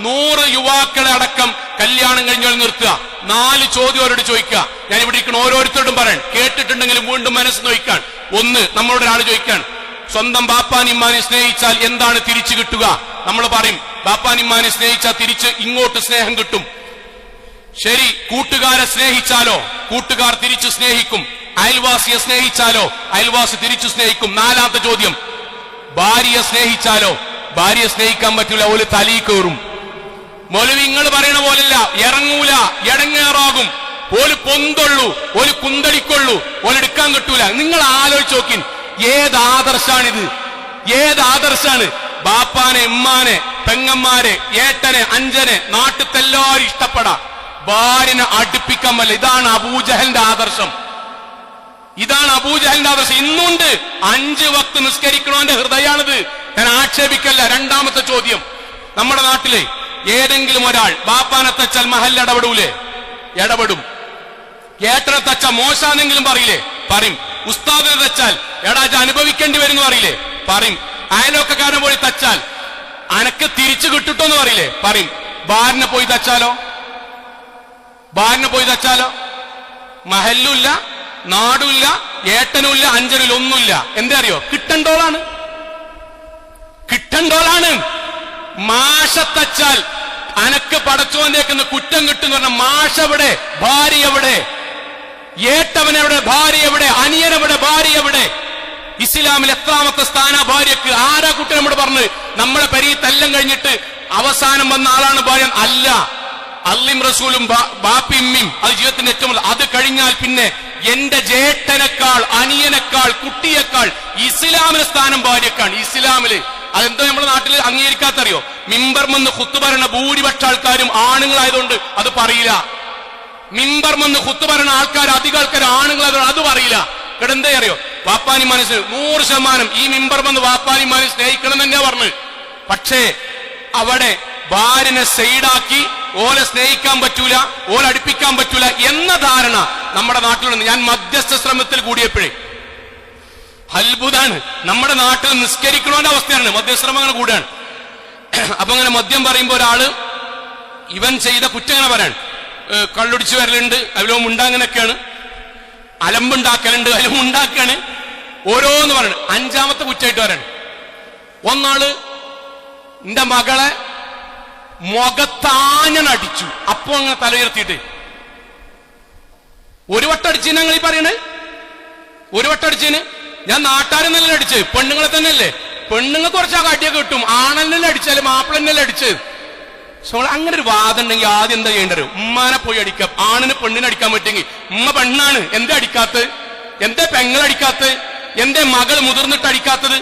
100 യുവാക്കളെ അടക്കം കല്യാണം കഴിഞ്ഞോലെ നിർത്തുക. 4 ചോദ്യം അവരോട് ചോദിക്കുക. ഞാൻ ഇവിടെ ഇരിക്കുന്ന ഓരോരുത്തരോടും പറയാൻ, കേട്ടിട്ടുണ്ടെങ്കിലും വീണ്ടും മനസ്സ് നോക്കാൻ. ഒന്ന്, നമ്മളോട് ഒരാൾ ചോദിക്കാൻ, സ്വന്തം ബാപ്പാനിമ്മാനെ സ്നേഹിച്ചാൽ എന്താണ് തിരിച്ചു കിട്ടുക? നമ്മൾ പറയും, ബാപ്പാനിമ്മാനെ സ്നേഹിച്ചാൽ തിരിച്ച് ഇങ്ങോട്ട് സ്നേഹം കിട്ടും. ശരി, കൂട്ടുകാരെ സ്നേഹിച്ചാലോ? കൂട്ടുകാർ തിരിച്ചു സ്നേഹിക്കും. അയൽവാസിയെ സ്നേഹിച്ചാലോ? അയൽവാസി തിരിച്ചു സ്നേഹിക്കും. 4ാമത്തെ ചോദ്യം, ഭാര്യയെ സ്നേഹിച്ചാലോ? ഭാര്യയെ സ്നേഹിക്കാൻ പറ്റൂല, ഓല് തലയിൽ കയറും. മൗലവി നിങ്ങൾ പറയണ പോലല്ല, ഇറങ്ങൂല, ഇടങ്ങേറാകും, ഓല് പൊന്തുള്ളൂ, ഓല് കുന്തളിക്കൊള്ളൂ, ഓലെടുക്കാൻ കിട്ടൂല. നിങ്ങൾ ആലോചിച്ച് നോക്കിൻ, ഏത് ആദർശാണിത്? ഏത് ആദർശാണ്? ബാപ്പാനെ, ഉമ്മാനെ, പെങ്ങന്മാരെ, ഏട്ടനെ, അഞ്ചനെ, നാട്ടിലെല്ലാരും ഇഷ്ടപ്പെടാം, ഭാര്യനെ അടുപ്പിക്കാൻ പറ്റില്ല. ഇതാണ് അബൂജഹലിന്റെ ആദർശം. ഇതാണ് അബൂജഹലിന്റെ ആദർശം. ഇന്നുണ്ട് 5 വക്ത് നിസ്കരിക്കണോന്റെ ഹൃദയാണിത്. ഞാൻ ആക്ഷേപിക്കല്ല. 2ാമത്തെ ചോദ്യം, നമ്മുടെ നാട്ടിലെ ഏതെങ്കിലും ഒരാൾ ബാപ്പാനെ തച്ചാൽ മഹൽ ഇടപെടൂലേ? ഇടപെടും. ഏട്ടനെ തച്ചാൽ മോശാന്നെങ്കിലും പറയില്ലേ? പറയും. ഉസ്താദിനെ തച്ചാൽ എടാ അനുഭവിക്കേണ്ടി വരും എന്ന് പറയില്ലേ? പറയും. അയലൊക്കെക്കാരനെ പോയി തച്ചാൽ അനക്ക് തിരിച്ചു കിട്ടിട്ടോന്ന് പറയില്ലേ? പറയും. ഭാര്യനെ പോയി തച്ചാലോ? ഭാര്യനെ പോയി തച്ചാലോ? മഹല്ലുമില്ല, നാടുമില്ല, ഏട്ടനുമില്ല, അഞ്ചനുമില്ല, ഒന്നുമില്ല. എന്താ അറിയോ? കിട്ടണ്ടോളാണ്. മാഷ തച്ചാൽ അനക്ക് പടച്ചോന്റേക്കുന്ന കുറ്റം കിട്ടുന്ന പറഞ്ഞ മാഷ എവിടെ? ഭാര്യ എവിടെ? ഏട്ടവനെവിടെ? ഭാര്യ എവിടെ? അനിയനെവിടെ? ഭാര്യ എവിടെ? ഇസ്ലാമിൽ എത്രാമത്തെ സ്ഥാന ഭാര്യക്ക്? ആരാ കുട്ടി നമ്മോട് പറഞ്ഞ് നമ്മളെ പരീത്തെല്ലാം കഴിഞ്ഞിട്ട് അവസാനം വന്ന ആളാണ് ഭാര്യ? അല്ല, അള്ളിം റസൂലും ബാപ്പിമ്മിയും അത് ജീവിതത്തിന്റെ ഏറ്റവും അത് കഴിഞ്ഞാൽ പിന്നെ എന്റെ ജേട്ടനേക്കാൾ, അനിയനേക്കാൾ, കുട്ടിയേക്കാൾ ഇസ്ലാമിലെ സ്ഥാനം ഭാര്യക്കാണ്. ഇസ്ലാമില് അതെന്തോ നമ്മുടെ നാട്ടിൽ അംഗീകരിക്കാത്തറിയോ? മിമ്പർമെന്ന് ഖുത്ബ പറയുന്ന ഭൂരിപക്ഷ ആൾക്കാരും ആണുങ്ങളായതുകൊണ്ട് അത് പറയില്ല. മിമ്പർമെന്ന് ഖുത്ബ പറയുന്ന ആൾക്കാർ, അധിക ആൾക്കാർ ആണുങ്ങളായതുകൊണ്ട് അത് പറയില്ല. ഇവിടെ എന്താ അറിയോ? വാപ്പാനിമാനെ 100% ഈ മിമ്പർമെന്ന് വാപ്പാനിമാനെ സ്നേഹിക്കണം തന്നെയാ പറഞ്ഞു. പക്ഷേ അവിടെ ഭാര്യനെ സൈഡാക്കി ഓലെ സ്നേഹിക്കാൻ പറ്റൂല, ഓലെ അടുപ്പിക്കാൻ പറ്റൂല എന്ന ധാരണ നമ്മുടെ നാട്ടിലുണ്ട്. ഞാൻ മധ്യസ്ഥ ശ്രമത്തിൽ കൂടിയപ്പോഴേ അത്ഭുതമാണ്. നമ്മുടെ നാട്ടിൽ നിസ്കരിക്കണോന്റെ അവസ്ഥയാണ്, മദ്യശ്രമങ്ങൾ കൂടാണ്. അപ്പൊ അങ്ങനെ മദ്യം പറയുമ്പോ ഒരാള് ഇവൻ ചെയ്ത കുറ്റങ്ങനെ പറയാൻ, കള്ളുടിച്ചു വരലുണ്ട്, അതിലും ഉണ്ടാങ്ങനൊക്കെയാണ്, അലമ്പുണ്ടാക്കലുണ്ട്, അതിലും ഉണ്ടാക്കാണ്, ഓരോന്ന് പറയണം. 5ാമത്തെ കുറ്റമായിട്ട് പറയണം. ഒന്നാള് എന്റെ മകളെ മുഖത്താഞ്ഞടിച്ചു. അപ്പൊ അങ്ങനെ തല ഉയർത്തിയിട്ട് ഒരു വട്ടം അടിച്ചതിന് ഞങ്ങൾ ഈ പറയണേ, ഒരു വട്ടം അടിച്ചതിന് ഞാൻ നാട്ടാരെന്നല്ലേ അടിച്ച്, പെണ്ണുങ്ങളെ തന്നെയല്ലേ? പെണ്ണുങ്ങൾ കുറച്ചൊക്കെ അടിയൊക്കെ കിട്ടും, ആണെന്നല്ലേ അടിച്ചാലും മാപ്പിളന്നല്ലേ അടിച്ച്. അങ്ങനെ ഒരു വാദം ഉണ്ടെങ്കിൽ ആദ്യം എന്താ ചെയ്യേണ്ടത്? ഉമ്മാനെ പോയി അടിക്കാം. ആണിന് പെണ്ണിനെ അടിക്കാൻ പറ്റുമെങ്കിൽ ഉമ്മ പെണ്ണാണ്, എന്താ അടിക്കാത്തത്? എന്തേ പെങ്ങളടിക്കാത്തത്? എന്തേ മകൾ മുതിർന്നിട്ട് അടിക്കാത്തത്?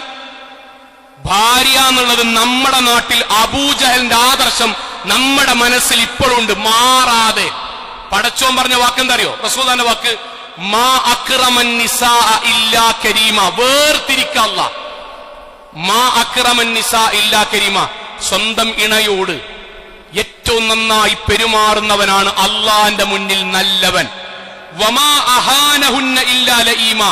ഭാര്യ എന്നുള്ളത് നമ്മുടെ നാട്ടിൽ അബൂജഹലിന്റെ ആദർശം നമ്മുടെ മനസ്സിൽ ഇപ്പോഴുണ്ട്, മാറാതെ. പടച്ചോൻ പറഞ്ഞ വാക്ക് എന്താ അറിയോ? റസൂലുള്ളാഹിന്റെ വാക്ക്, മാ അക്റമൻ നിസാ ഇല്ലാ കരീമ. വേർതിരിക്കല്ല. മാ അക്റമൻ നിസാ ഇല്ലാ കരീമ. സ്വന്തം ഇണയോട് ഏറ്റവും നന്നായി പെരുമാറുന്നവനാണ് അള്ളാന്റെ മുന്നിൽ നല്ലവൻ. വമാ അഹാനഹുന്ന ഇല്ലാ ലഈമ.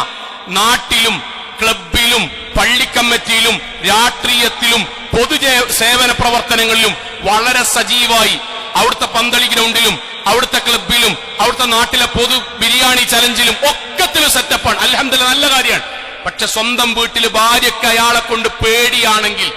നാട്ടിലും ക്ലബിലും പള്ളിക്കമ്മിറ്റിയിലും രാഷ്ട്രീയത്തിലും പൊതു സേവന പ്രവർത്തനങ്ങളിലും വളരെ സജീവായി, അവിടുത്തെ പന്തളി ഗ്രൗണ്ടിലും അവിടുത്തെ ക്ലബിലും അവിടുത്തെ നാട്ടിലെ പൊതു ബിരിയാണി ചലഞ്ചിലും ഒക്കത്തിലും സെറ്റപ്പാണ്. അൽഹംദുലില്ലാഹ്, നല്ല കാര്യമാണ്. പക്ഷെ സ്വന്തം വീട്ടിൽ ഭാര്യയ്ക്ക് അയാളെ കൊണ്ട് പേടിയാണെങ്കിൽ,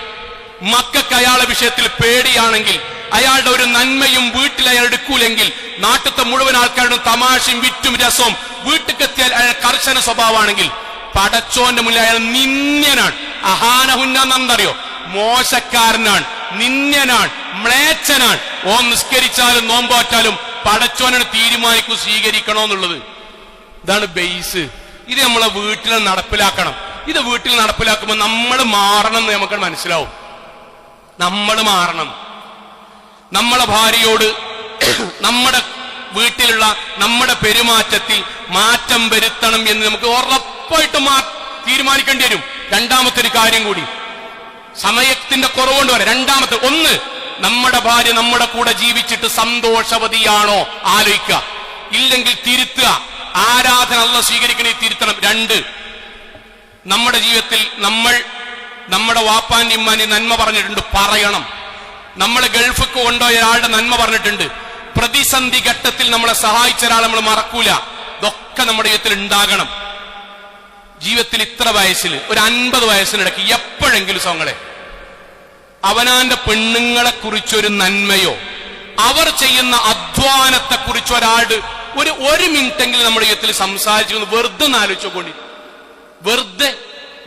മക്കൾക്ക് അയാളെ വിഷയത്തിൽ പേടിയാണെങ്കിൽ, അയാളുടെ ഒരു നന്മയും വീട്ടിൽ അയാൾ എടുക്കൂലെങ്കിൽ, നാട്ടിലത്തെ മുഴുവൻ ആൾക്കാരുടെ തമാശയും വിറ്റും രസവും വീട്ടിലെത്തിയാൽ അയാൾ കർശന സ്വഭാവമാണെങ്കിൽ, പടച്ചോന്റെ മുന്നിൽ അയാൾ നിന്ദ്യനാണ്. അഹാനഹുന്ന എന്നറിയോ? മോശക്കാരനാണ്, നിന്ദ്യനാണ്, മ്ലേച്ഛനാണ്. ഓ നിസ്കരിച്ചാലും നോമ്പാറ്റാലും പടച്ചോനാണ് തീരുമാനിക്കും സ്വീകരിക്കണോന്നുള്ളത്. ഇതാണ് ബേസ്. ഇത് നമ്മളെ വീട്ടിൽ നടപ്പിലാക്കണം. ഇത് വീട്ടിൽ നടപ്പിലാക്കുമ്പോൾ നമ്മൾ മാറണം എന്ന് നമുക്ക് മനസ്സിലാവും. നമ്മൾ മാറണം. നമ്മളെ ഭാര്യയോട് നമ്മുടെ വീട്ടിലുള്ള നമ്മുടെ പെരുമാറ്റത്തിൽ മാറ്റം വരുത്തണം എന്ന് നമുക്ക് ഉറപ്പായിട്ടും തീരുമാനിക്കേണ്ടി വരും. രണ്ടാമത്തെ ഒരു കാര്യം കൂടി, സമയത്തിന്റെ കുറവുകൊണ്ട് വരാം. രണ്ടാമത്തെ ഒന്ന്, നമ്മുടെ ഭാര്യ നമ്മുടെ കൂടെ ജീവിച്ചിട്ട് സന്തോഷവതിയാണോ ആലോചിക്കുക. ഇല്ലെങ്കിൽ തിരുത്തുക. ആരാധന അല്ലാഹ് സ്വീകരിക്കണേ തിരുത്തണം. രണ്ട്, നമ്മുടെ ജീവിതത്തിൽ നമ്മൾ നമ്മുടെ വാപ്പാന്റെ ഇമ്മാന്റെ നന്മ പറഞ്ഞിട്ടുണ്ട്, പറയണം. നമ്മൾ ഗൾഫിക്ക് കൊണ്ടുപോയ ഒരാളുടെ നന്മ പറഞ്ഞിട്ടുണ്ട്. പ്രതിസന്ധി ഘട്ടത്തിൽ നമ്മളെ സഹായിച്ച ഒരാൾ നമ്മൾ മറക്കൂല. ഇതൊക്കെ നമ്മുടെ ജീവിതത്തിൽ ഉണ്ടാകണം. ജീവിതത്തിൽ ഇത്ര വയസ്സിൽ, ഒരു 50 വയസ്സിനിടയ്ക്ക് എപ്പോഴെങ്കിലും സോങ്ങളെ അവനാന്റെ പെണ്ണുങ്ങളെ കുറിച്ചൊരു നന്മയോ അവർ ചെയ്യുന്ന അധ്വാനത്തെ കുറിച്ച് ഒരാട് ഒരു മിനിറ്റെങ്കിലും നമ്മുടെ ജീവിതത്തിൽ സംസാരിച്ചു വെറുതെ ഒന്ന് ആലോചിച്ചുകൊണ്ടി. വെറുതെ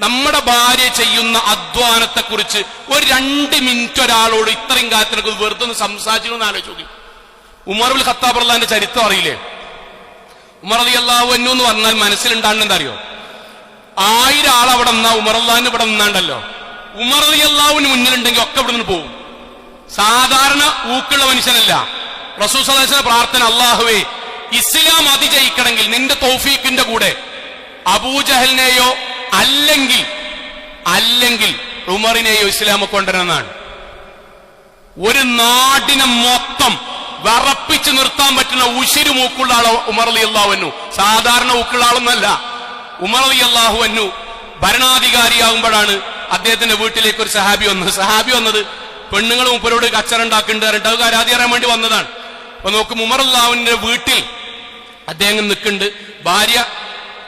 നമ്മുടെ ഭാര്യ ചെയ്യുന്ന അധ്വാനത്തെ കുറിച്ച് ഒരു 2 മിനിറ്റ് ഒരാളോട് ഇത്രയും കാലത്തിനൊക്കെ വെറുതെ ഒന്ന് സംസാരിച്ചു ആലോചിച്ചു നോക്കി. ഉമർ ഇബ്നുൽ ഖത്താബ് റളിയല്ലാഹുവിന്റെ ചരിത്രം അറിയില്ലേ? ഉമർ റളിയല്ലാഹു അൻഹു എന്ന് പറഞ്ഞാൽ മനസ്സിലുണ്ടാകുന്നത് എന്താ അറിയോ? 1000 ആൾ അവിടെ നിന്നാ ഉമർ റളിയല്ലാഹു ഇവിടെ നിന്നാണ്ടല്ലോ. ഉമർ റളിയല്ലാഹുവിന് മുന്നിലുണ്ടെങ്കിൽ ഒക്കെ ഇവിടെ നിന്ന് പോകും. സാധാരണ ഊക്കുള്ള മനുഷ്യനല്ല. റസൂൽ സ്വല്ലല്ലാഹു അലൈഹി വസല്ലം പ്രാർത്ഥന, അല്ലാഹുവേ ഇസ്ലാം അതിജയിക്കണമെങ്കിൽ നിന്റെ തൗഫീഖിന്റെ കൂടെ അബൂജഹലിനെയോ അല്ലെങ്കിൽ ഉമറിനെയോ ഇസ്ലാമ കൊണ്ടുവരുന്നതാണ്. ഒരു നാടിനെ മൊത്തം വിറപ്പിച്ച് നിർത്താൻ പറ്റുന്ന ഉശിരു മൂക്കുള്ള ആളോ ഉമർ റളിയല്ലാഹു അൻഹു. സാധാരണ ഊക്കുള്ള ആളൊന്നല്ല. ഉമർ റളിയല്ലാഹു അൻഹു ഭരണാധികാരിയാകുമ്പോഴാണ് അദ്ദേഹത്തിന്റെ വീട്ടിലേക്ക് ഒരു സഹാബി വന്നത്. പെണ്ണുങ്ങൾ മൂപ്പരോട് കച്ചറുണ്ടാക്കുന്നുണ്ട് പറഞ്ഞിട്ട് അത് പരാതി അറിയാൻ വേണ്ടി വന്നതാണ്. അപ്പൊ നോക്കും, ഉമർ റളിയല്ലാഹുവിന്റെ വീട്ടിൽ അദ്ദേഹം നിൽക്കുന്നുണ്ട്. ഭാര്യ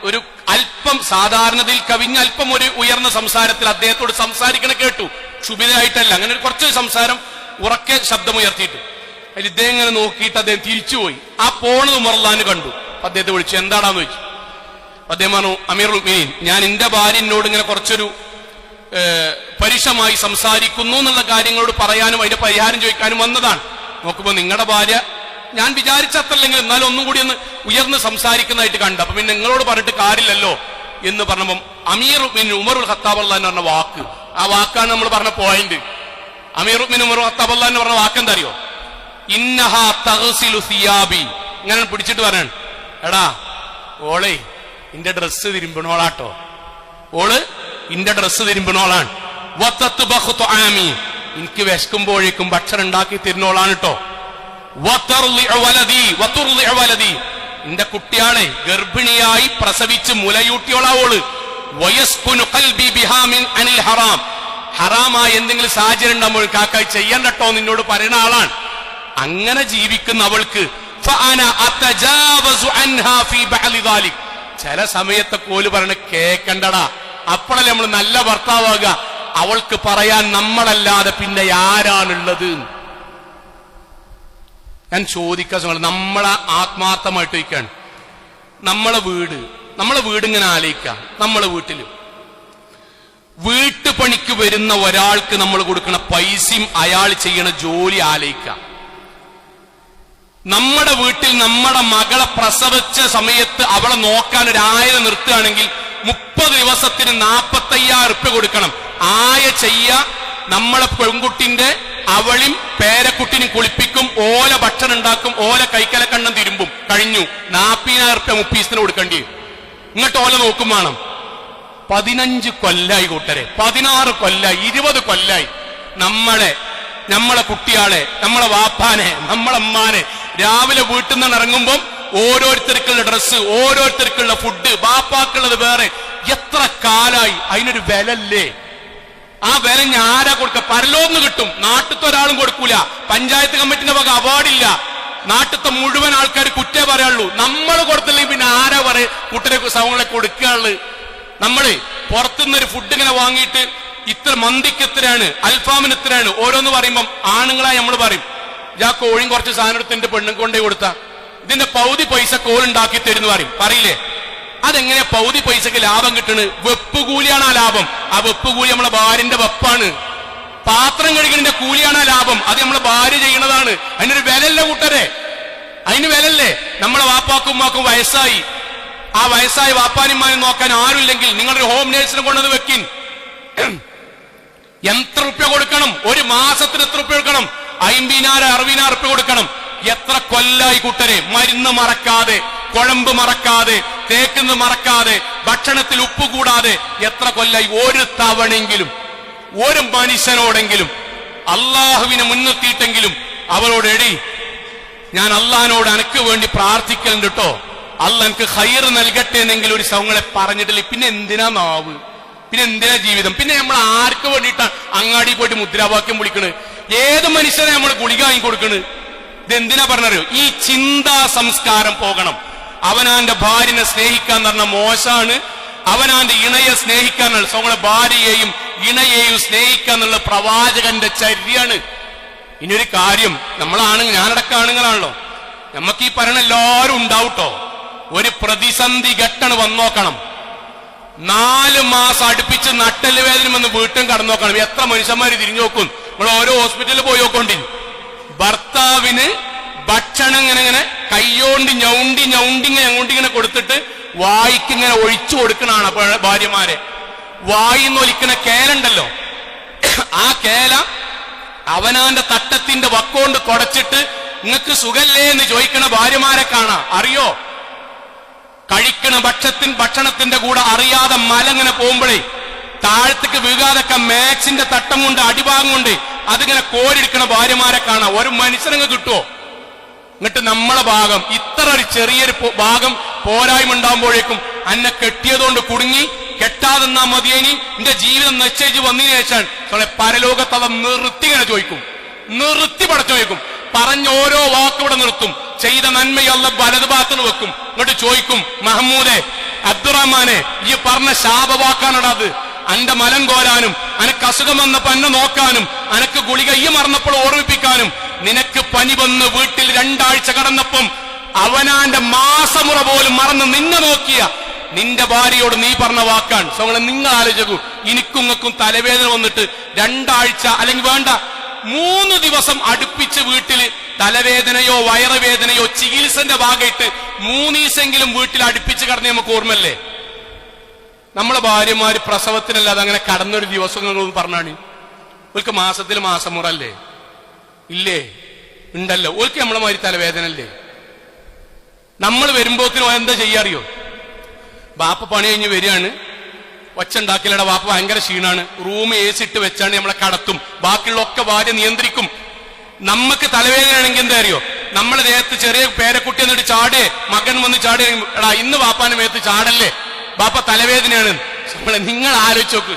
ഒരു അല്പം സാധാരണതയിൽ കവിഞ്ഞ അല്പം ഒരു ഉയർന്ന സംസാരത്തിൽ അദ്ദേഹത്തോട് സംസാരിക്കണ കേട്ടു. ക്ഷുഭിതമായിട്ടല്ല, അങ്ങനെ കുറച്ച് സംസാരം ഉറക്കെ ശബ്ദമുയർത്തിയിട്ട്. അതിൽ ഇദ്ദേഹം ഇങ്ങനെ നോക്കിയിട്ട് അദ്ദേഹം തിരിച്ചുപോയി. ആ പോണത് ഉമർ റളിയല്ലാഹു കണ്ടു. അദ്ദേഹത്തെ വിളിച്ചു, എന്താടാന്ന് ചോദിച്ചു. അദ്ദേഹം പറഞ്ഞു, അമീറുൽ മുഅ്മിനീൻ, ഞാൻ എന്റെ ഭാര്യ എന്നോട് ഇങ്ങനെ കുറച്ചൊരു പരുഷമായി സംസാരിക്കുന്നു എന്നുള്ള കാര്യങ്ങളോട് പറയാനും അതിന്റെ പരിഹാരം ചോദിക്കാനും വന്നതാണ്. നോക്കുമ്പോ നിങ്ങളുടെ ഭാര്യ ഞാൻ വിചാരിച്ചത്രല്ലെങ്കിൽ എന്നാലും ഒന്നും കൂടി ഒന്ന് ഉയർന്ന് സംസാരിക്കുന്നതായിട്ട് കണ്ടു. അപ്പൊ പിന്നെ നിങ്ങളോട് പറഞ്ഞിട്ട് കാര്യമില്ലല്ലോ എന്ന് പറഞ്ഞപ്പം അമീറുൽ മുഅ്മിനീൻ ഉമറുൽ ഖത്താബ് റളിയല്ലാഹു അൻഹു പറഞ്ഞ വാക്ക്, ആ വാക്കാണ് നമ്മൾ പറഞ്ഞ പോയിന്റ്. അമീറുൽ മുഅ്മിനീൻ ഉമറുൽ ഖത്താബ് റളിയല്ലാഹു അൻഹു പറഞ്ഞ വാക്ക് എന്താ അറിയോ? ഇന്നഹാ തഗ്സിലു സിയാബി. ഇങ്ങനെ പിടിച്ചിട്ട് പറയാണ്, എടാ ഓളെ ഇന്റെ ഡ്രസ്സ് തിരുമ്പണോളാട്ടോ, ഓള് ഇന്റെ ഡ്രസ്സ് തിരുമ്പണോളാണ്. വതത്ബഖു തുആമി, എനിക്ക് വിശക്കുമ്പോഴേക്കും ഭക്ഷണം ഉണ്ടാക്കി തരുന്നോളാണ് കേട്ടോ. വതുർളിഉ വലദി, എന്റെ കുട്ടിയാളെ ഗർഭിണിയായി പ്രസവിച്ച് മുലയൂട്ടിയോളാവോള്. വയസ്കുനു ഖൽബി ബിഹാ മിൻ അനിൽ ഹറാം, ഹറാമായ എന്തെങ്കിലും സാഹചര്യം ഉണ്ടാകുമ്പോൾ കാക്കായി ചെയ്യണ്ടട്ടോ നിന്നോട് പറയുന്ന ആളാണ്. അങ്ങനെ ജീവിക്കുന്ന അവൾക്ക് ഫഅന അതജാവസു അൻഹാ ഫീ ബഅദി ദാലിക്, ചില സമയത്തെ കോല് പറയണ കേക്കണ്ടടാ. അപ്പോഴല്ലേ നമ്മൾ നല്ല ഭർത്താവാകുക. അവൾക്ക് പറയാൻ നമ്മളല്ലാതെ പിന്നെ ആരാണുള്ളത്? ഞാൻ ചോദിക്കാൻ, നമ്മളെ ആത്മാർത്ഥമായിട്ട് ചോദിക്കാണ്. നമ്മളെ വീട് ഇങ്ങനെ ആലോചിക്കാം. നമ്മളെ വീട്ടുപണിക്ക് വരുന്ന ഒരാൾക്ക് നമ്മൾ കൊടുക്കുന്ന പൈസയും അയാൾ ചെയ്യണ ജോലി ആലോചിക്കാം. നമ്മുടെ വീട്ടിൽ നമ്മുടെ മകളെ പ്രസവിച്ച സമയത്ത് അവളെ നോക്കാൻ ഒരു 1000 നിർത്തുകയാണെങ്കിൽ 30 ദിവസത്തിന് 45,000 റുപ്യ കൊടുക്കണം. ആയ ചെയ്യ നമ്മളെ പെൺകുട്ടിന്റെ അവളും പേരക്കുട്ടിനും കുളിപ്പിക്കും, ഓല ഭക്ഷണം ഉണ്ടാക്കും, ഓല കൈക്കലക്കണ്ണം തിരുമ്പും, കഴിഞ്ഞു. 40,000 റുപ്യ 30 ദിവസത്തിന് കൊടുക്കേണ്ടി. ഇങ്ങോട്ട് ഓല നോക്കും വേണം. 15 കൊല്ലായി കൂട്ടരെ, 16 കൊല്ലായി, 20 കൊല്ലായി നമ്മളെ കുട്ടിയാളെ, നമ്മളെ വാപ്പാനെ, നമ്മളമ്മാനെ രാവിലെ വീട്ടിൽ നിന്ന് ഇറങ്ങുമ്പോൾ ഓരോരുത്തർക്കുള്ള ഡ്രസ്സ്, ഓരോരുത്തർക്കുള്ള ഫുഡ്, ബാപ്പാക്കുള്ളത് വേറെ. എത്ര കാലായി. അതിനൊരു വിലല്ലേ? ആ വില ഞാരാ കൊടുക്ക? പരലോന്ന് കിട്ടും, നാട്ടിലത്തെ ഒരാളും കൊടുക്കൂല. പഞ്ചായത്ത് കമ്മിറ്റിന്റെ വക അവാർഡില്ല. നാട്ടിലത്തെ മുഴുവൻ ആൾക്കാർ കുറ്റേ പറയാനുള്ളൂ. നമ്മൾ കൊടുത്തില്ലെങ്കിൽ പിന്നെ ആരാ പറയ കുട്ടിനെ സൗങ്ങളെ കൊടുക്കാനുള്ളത്? നമ്മള് പുറത്തുനിന്നൊരു ഫുഡ് ഇങ്ങനെ വാങ്ങിയിട്ട് ഇത്ര മന്തിക്ക് ഇത്രയാണ്, അൽഫാമിന് ഇത്രയാണ് ഓരോന്ന് പറയുമ്പം ആണുങ്ങളായി നമ്മൾ പറയും, ഞാൻ കോഴിയും കുറച്ച് സാധനം എടുത്ത് എന്റെ പെണ്ണും കൊണ്ടേ കൊടുത്താ ഇതിന്റെ പൗതി പൈസ കോളുണ്ടാക്കി തരുന്നു പറയില്ലേ? അതെങ്ങനെ പൗതി പൈസക്ക് ലാഭം കിട്ടണ്? വെപ്പ് കൂലിയാണ് ആ ലാഭം. ആ വെപ്പ് കൂലി നമ്മളെ ഭാര്യന്റെ വെപ്പാണ്. പാത്രം കഴുകുന്നതിന്റെ കൂലിയാണ് ആ ലാഭം. അത് നമ്മളെ ഭാര്യ ചെയ്യണതാണ്. അതിനൊരു വിലല്ല കൂട്ടരെ, അതിന് വിലല്ലേ? നമ്മളെ വാപ്പാക്കും ഉമ്മാക്കും വയസ്സായി. ആ വയസ്സായ വാപ്പാനിമാരെ നോക്കാൻ ആരുമില്ലെങ്കിൽ നിങ്ങളൊരു ഹോം നേഴ്സിനെ കൊണ്ടത് വെക്കിൻ. എത്ര റുപ്യ കൊടുക്കണം? ഒരു മാസത്തിന് എത്ര റുപ്യ കൊടുക്കണം? 50,000 60,000 റുപ്യ കൊടുക്കണം. എത്ര കൊല്ലായി കൂട്ടരെ? മരുന്ന് മറക്കാതെ, കുഴമ്പ് മറക്കാതെ, തേക്കുന്ന മറക്കാതെ, ഭക്ഷണത്തിൽ ഉപ്പ് കൂടാതെ എത്ര കൊല്ലായി? ഒരു തവണെങ്കിലും ഒരു മനുഷ്യനോടെങ്കിലും അള്ളാഹുവിനെ മുൻനിർത്തിയിട്ടെങ്കിലും അവരോട് എടി ഞാൻ അള്ളാഹിനോട് അനക്ക് വേണ്ടി പ്രാർത്ഥിക്കലുണ്ട് കേട്ടോ, അള്ള എനിക്ക് ഖൈർ നൽകട്ടെ എന്നെങ്കിലും ഒരു സൗങ്ങളെ പറഞ്ഞിട്ടില്ല. പിന്നെ എന്തിനാ നാവ്? പിന്നെ എന്തിനാ ജീവിതം? പിന്നെ നമ്മൾ ആർക്ക് വേണ്ടിയിട്ടാണ് അങ്ങാടി പോയിട്ട് മുദ്രാവാക്യം വിളിക്കണ്? ഏത് മനുഷ്യനെ നമ്മൾ ഗുളിക വാങ്ങി കൊടുക്കണ്? ഇതെന്തിനാ പറഞ്ഞറിയോ? ഈ ചിന്താ സംസ്കാരം പോകണം. അവനാന്റെ ഭാര്യനെ സ്നേഹിക്കാൻ പറഞ്ഞ മോശമാണ്. അവനാന്റെ ഇണയെ സ്നേഹിക്കാനുള്ള സൗങ്ങളെ ഭാര്യയെയും ഇണയെയും സ്നേഹിക്കാന്നുള്ള പ്രവാചകന്റെ ചര്യാണ്. ഇനിയൊരു കാര്യം, ഞാനടക്കം ആണുങ്ങളാണല്ലോ, നമുക്ക് ഈ പറയണ എല്ലാവരും ഉണ്ടാവട്ടോ. ഒരു പ്രതിസന്ധി ഘട്ടണ് വന്നോക്കണം. 4 മാസം അടുപ്പിച്ച് നട്ടല് വേദന വന്ന് വീട്ടും കടന്നു നോക്കണം. എത്ര മനുഷ്യന്മാര് തിരിഞ്ഞു നോക്കും. നമ്മൾ ഓരോ ഹോസ്പിറ്റലിൽ പോയി നോക്കൊണ്ടി. ഭർത്താവിന് ഭക്ഷണം ഇങ്ങനെ കയ്യോണ്ട് ഞൗണ്ടിങ്ങനെ കൊടുത്തിട്ട് വായിക്കിങ്ങനെ ഒഴിച്ചു കൊടുക്കണാണ് ഭാര്യമാരെ. വായിന്ന് ഒലിക്കുന്ന കേലുണ്ടല്ലോ, ആ കേല അവനാന്റെ തട്ടത്തിന്റെ വക്കോണ്ട് തുടച്ചിട്ട് നിങ്ങൾക്ക് സുഖല്ലേ എന്ന് ചോദിക്കണ ഭാര്യമാരെ കാണാം. അറിയോ? കഴിക്കണ ഭക്ഷണത്തിന്റെ കൂടെ അറിയാതെ മലങ്ങനെ പോകുമ്പോഴേ താഴത്തേക്ക് വീകാതൊക്കെ മാക്സിന്റെ തട്ടം കൊണ്ട് അടിഭാഗം കൊണ്ട് അതിങ്ങനെ കോരിടിക്കണ ഭാര്യമാരെ കാണാം. ഒരു മനുഷ്യനങ്ങ് കിട്ടുമോ? എന്നിട്ട് നമ്മളെ ഭാഗം ഇത്ര ഒരു ചെറിയൊരു ഭാഗം പോരായ്മ ഉണ്ടാകുമ്പോഴേക്കും അന്നെ കെട്ടിയതുകൊണ്ട് കുടുങ്ങി, കെട്ടാതെന്നാ മതിയേനി, എന്റെ ജീവിതം നിശ്ചയിച്ച് വന്നതിന് ശേഷം പരലോകത്ത് അത് നിർത്തിങ്ങനെ ചോദിക്കും. നിർത്തി പടച്ചു ചോദിക്കും. പറഞ്ഞ ഓരോ വാക്കിവിടെ നിർത്തും. ചെയ്ത നന്മയല്ല വലതു ഭാഗത്ത് വെക്കും. എന്നിട്ട് ചോദിക്കും, മഹമ്മൂദെ, അബ്ദുറഹ്മാനെ, ഈ പറഞ്ഞ ശാപവാക്കാണടാ അത്. അന്റെ മലം കോരാനും, അനക്ക് അസുഖം വന്നപ്പോ എന്നെ നോക്കാനും, അനക്ക് ഗുളിക ഈ മറന്നപ്പോൾ ഓർമ്മിപ്പിക്കാനും, നിനക്ക് പനി വന്ന് വീട്ടിൽ 2 ആഴ്ച കടന്നപ്പം അവനാന്റെ മാസമുറ പോലും മറന്ന് നിന്നെ നോക്കിയ നിന്റെ ഭാര്യയോട് നീ പറഞ്ഞ വാക്കാണ്. സോ നിങ്ങൾ ആലോചിക്കൂ, എനിക്കും തലവേദന വന്നിട്ട് 2 ആഴ്ച അല്ലെങ്കിൽ വേണ്ട 3 ദിവസം അടുപ്പിച്ച് വീട്ടില് തലവേദനയോ വയറുവേദനയോ ചികിത്സന്റെ ഭാഗമായിട്ട് 3 ദിവസമെങ്കിലും വീട്ടിൽ അടുപ്പിച്ച് കടന്ന് നമുക്ക് ഓർമ്മല്ലേ? നമ്മളെ ഭാര്യമാര് പ്രസവത്തിനല്ലാതെ അങ്ങനെ കടന്നൊരു ദിവസങ്ങളൊന്നും പറഞ്ഞാണ്. ഓൾക്ക് മാസത്തിൽ മാസമുറ അല്ലേ? ഇല്ലേ? ഉണ്ടല്ലോ. ഓൾക്ക് നമ്മളെ മാതിരി തലവേദന അല്ലേ? നമ്മൾ വരുമ്പോത്തിനോ എന്താ ചെയ്യാറിയോ? ബാപ്പ പണി കഴിഞ്ഞ് വരികയാണ്, ഒച്ച ഉണ്ടാക്കില്ലട, ബാപ്പ ഭയങ്കര ക്ഷീണാണ്, റൂം AC ഇട്ട് വെച്ചാണ് നമ്മളെ കടത്തും. ബാക്കിയുള്ള ഒക്കെ ഭാര്യ നിയന്ത്രിക്കും. നമുക്ക് തലവേദനയാണെങ്കിൽ എന്താ അറിയോ? നമ്മളെ ദേഹത്ത് ചെറിയ പേരക്കുട്ടി എന്നിട്ട് ചാടേ, മകൻ വന്ന് ചാടേ, എടാ ഇന്ന് ബാപ്പാന്റെ മേത്ത് ചാടല്ലേ, ബാപ്പ തലവേദനയാണ്. നിങ്ങൾ ആലോചിച്ച് നോക്ക്,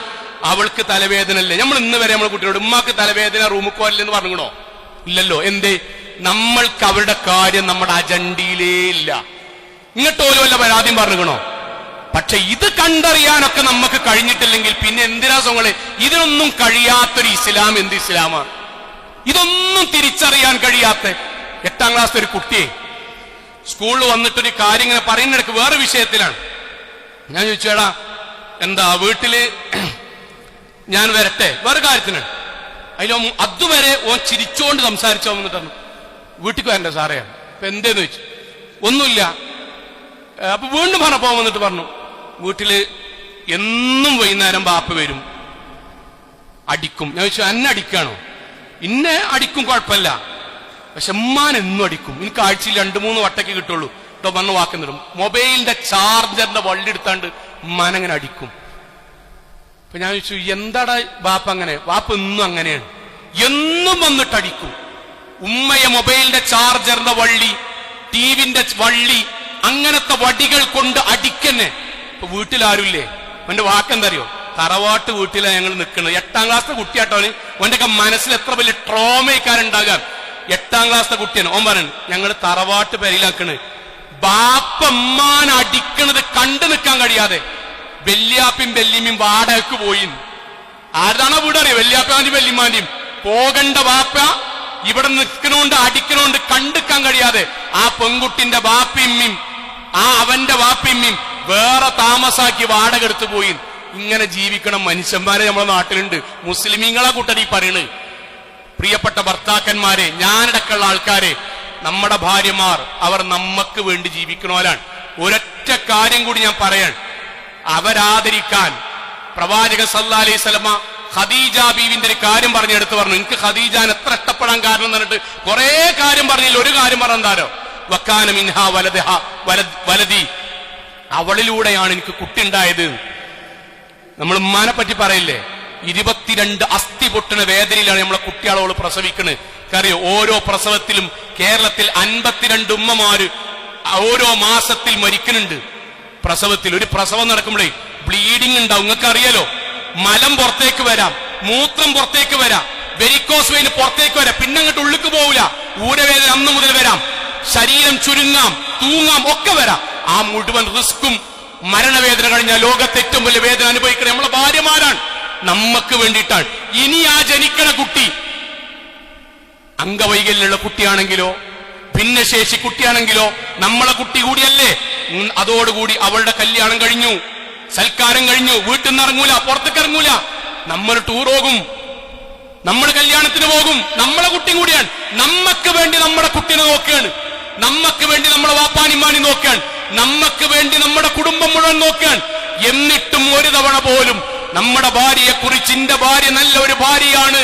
അവൾക്ക് തലവേദന അല്ലേ? നമ്മൾ ഇന്ന് വരെ നമ്മളെ കുട്ടിയോട് ഉമ്മാക്ക് തലവേദന റൂമിൽ പോരല്ലെന്ന് പറഞ്ഞോ? ഇല്ലല്ലോ. എന്തേ? നമ്മൾക്ക് അവരുടെ കാര്യം നമ്മുടെ അജണ്ടയിലേ ഇല്ല. ഇങ്ങോട്ട് പോലും വല്ല പരാതിയും പറഞ്ഞോ? പക്ഷെ ഇത് കണ്ടറിയാനൊക്കെ നമുക്ക് കഴിഞ്ഞിട്ടില്ലെങ്കിൽ പിന്നെ എന്തിനാ സോങ്ങളെ? ഇതിനൊന്നും കഴിയാത്തൊരു ഇസ്ലാം എന്ത് ഇസ്ലാമാണ്? ഇതൊന്നും തിരിച്ചറിയാൻ കഴിയാത്ത 8ാം ക്ലാസ് ഒരു കുട്ടിയെ സ്കൂളിൽ വന്നിട്ടൊരു കാര്യം ഇങ്ങനെ പറയുന്നിടക്ക് വേറെ വിഷയത്തിലാണ്. ഞാൻ ചോദിച്ചേടാ എന്താ വീട്ടില് ഞാൻ വരട്ടെ, വേറെ കാര്യത്തിനാണ്. അതിലോ അതുവരെ ഓൻ ചിരിച്ചോണ്ട് സംസാരിച്ചോ വന്നിട്ടാണ് വീട്ടിൽ വരണ്ടേ സാറേ? എന്തേന്ന് ചോദിച്ചു. ഒന്നുമില്ല. അപ്പൊ വീണ്ടും പറഞ്ഞപ്പോ വന്നിട്ട് പറഞ്ഞു, വീട്ടില് എന്നും വൈകുന്നേരം ബാപ്പ വരും, അടിക്കും. ഞാൻ ചോദിച്ചു, എന്നെ അടിക്കാണോ? ഇന്നെ അടിക്കും, കുഴപ്പമില്ല, പക്ഷെ ഉമ്മാൻ എന്നും അടിക്കും. എനിക്ക് ആഴ്ചയിൽ 2-3 വട്ടയ്ക്ക് കിട്ടുള്ളൂ കേട്ടോ. വന്ന് വാക്കുന്നിടും. മൊബൈലിന്റെ ചാർജറിന്റെ വള്ളി എടുത്താണ്ട് ഉമ്മാനങ്ങനെ അടിക്കും. അപ്പൊ ഞാൻ ചോദിച്ചു, എന്താടാ ബാപ്പ അങ്ങനെ? ബാപ്പ എന്നും അങ്ങനെയാണ്, എന്നും വന്നിട്ട് അടിക്കും. ഉമ്മയെ മൊബൈലിന്റെ ചാർജറിന്റെ വള്ളി, ടിവിന്റെ വള്ളി, അങ്ങനത്തെ വടികൾ കൊണ്ട് അടിക്കന്നെ. ഇപ്പൊ വീട്ടിലാരുമില്ലേ? അവന്റെ വാക്കെന്തറിയോ? തറവാട്ട് വീട്ടിലാണ് ഞങ്ങൾ നിൽക്കുന്നത്. 8ാം ക്ലാസ്സിലെ കുട്ടിയാട്ടോന്. അവന്റെയൊക്കെ മനസ്സിൽ എത്ര വലിയ ട്രോമയ്ക്കാരുണ്ടാകാൻ. 8ാം ക്ലാസ്സിലെ കുട്ടിയാണ്. ഓൻ പറഞ്ഞു, ഞങ്ങൾ തറവാട്ട് പെരയിലാക്കണ്. ബാപ്പ ഉമ്മാൻ അടിക്കണത് കണ്ടു നിൽക്കാൻ കഴിയാതെ വല്യാപ്പയും വല്യമ്മയും വാടകയ്ക്ക് പോയി. ആരുതാണോ വീടറിയോ? വല്യാപ്പാന്റെയും വല്യമ്മാന്റെയും. പോകണ്ട ബാപ്പ ഇവിടെ നിൽക്കണോണ്ട് അടിക്കണോണ്ട് കണ്ടിക്കാൻ കഴിയാതെ ആ പെൺകുട്ടിന്റെ ബാപ്പിയമ്മയും അവന്റെ വാപ്പിയമ്മയും വേറെ താമസാക്കി വാടക എടുത്തു പോയി. ഇങ്ങനെ ജീവിക്കണം മനുഷ്യന്മാരെ നമ്മുടെ നാട്ടിലുണ്ട്. മുസ്ലിമീങ്ങളെ കൂട്ടടി പറയണ്. പ്രിയപ്പെട്ട ഭർത്താക്കന്മാരെ, ഞാനടക്കമുള്ള ആൾക്കാരെ, നമ്മുടെ ഭാര്യമാർ അവർ നമ്മക്ക് വേണ്ടി ജീവിക്കണോലാണ്. ഒരൊറ്റ കാര്യം കൂടി ഞാൻ പറയാൻ, അവരാദരിക്കാൻ പ്രവാചകൻ സല്ലല്ലാഹു അലൈഹി വസല്ലമ ഖദീജ ബീവിന്റെ ഒരു കാര്യം പറഞ്ഞെടുത്ത് പറഞ്ഞു. എനിക്ക് ഖദീജാൻ എത്ര ഇഷ്ടപ്പെടാൻ കാരണം എന്ന് പറഞ്ഞിട്ട് കുറെ കാര്യം പറഞ്ഞില്ല. ഒരു കാര്യം പറഞ്ഞാരോ, വക്കാന മിൻഹാ വലദി, അവളിലൂടെയാണ് എനിക്ക് കുട്ടി ഉണ്ടായത്. നമ്മൾ ഉമ്മാനെ പറ്റി പറയില്ലേ, 22 അസ്ഥി പൊട്ടുന്ന വേദനയിലാണ് നമ്മളെ കുട്ടികളോട് പ്രസവിക്കുന്നത്. അറിയോ, ഓരോ പ്രസവത്തിലും കേരളത്തിൽ 52 ഉമ്മമാര് ഓരോ മാസത്തിൽ മരിക്കുന്നുണ്ട്. പ്രസവത്തിൽ ഒരു പ്രസവം നടക്കുമ്പോഴേ ബ്ലീഡിങ് ഉണ്ടാവും. നിങ്ങൾക്ക് അറിയാലോ, മലം പുറത്തേക്ക് വരാം, മൂത്രം പുറത്തേക്ക് വരാം, വെരിക്കോസ് വെയിൻ പുറത്തേക്ക് വരാം, പിന്നെ അങ്ങോട്ട് ഉള്ളിക്ക് പോവില്ല. ഊരവേദന അന്ന് മുതൽ വരാം, ശരീരം ചുരുങ്ങാം, തൂങ്ങാം, ഒക്കെ വരാം. ആ മുഴുവൻ റിസ്കും മരണവേദന കഴിഞ്ഞാൽ ലോകത്തെ ഏറ്റവും വലിയ വേദന അനുഭവിക്കുന്നത് നമ്മളെ ഭാര്യമാരാണ്. നമ്മക്ക് വേണ്ടിയിട്ടാണ്. ഇനി ആ ജനിക്കണ കുട്ടി അംഗവൈകല്യമുള്ള കുട്ടിയാണെങ്കിലോ ഭിന്നശേഷി കുട്ടിയാണെങ്കിലോ നമ്മളെ കുട്ടി കൂടിയല്ലേ. അതോടുകൂടി അവളുടെ കല്യാണം കഴിഞ്ഞു, സൽക്കാരം കഴിഞ്ഞു, വീട്ടിൽ നിന്ന് ഇറങ്ങൂല, പുറത്തേക്ക് ഇറങ്ങൂല. നമ്മൾ ടൂർ പോകും, നമ്മൾ കല്യാണത്തിന് പോകും, നമ്മളെ കുട്ടി കൂടിയാണ്. നമ്മക്ക് വേണ്ടി നമ്മുടെ കുട്ടിനെ നോക്കുകയാണ്, നമ്മക്ക് വേണ്ടി നമ്മളെ വാപ്പാനിമാനി നോക്കുകയാണ്, നമ്മക്ക് വേണ്ടി നമ്മുടെ കുടുംബം മുഴുവൻ നോക്കുകയാണ്. എന്നിട്ടും ഒരു തവണ പോലും നമ്മുടെ ഭാര്യയെ കുറിച്ച് എന്റെ ഭാര്യ നല്ല ഒരു ഭാര്യയാണ്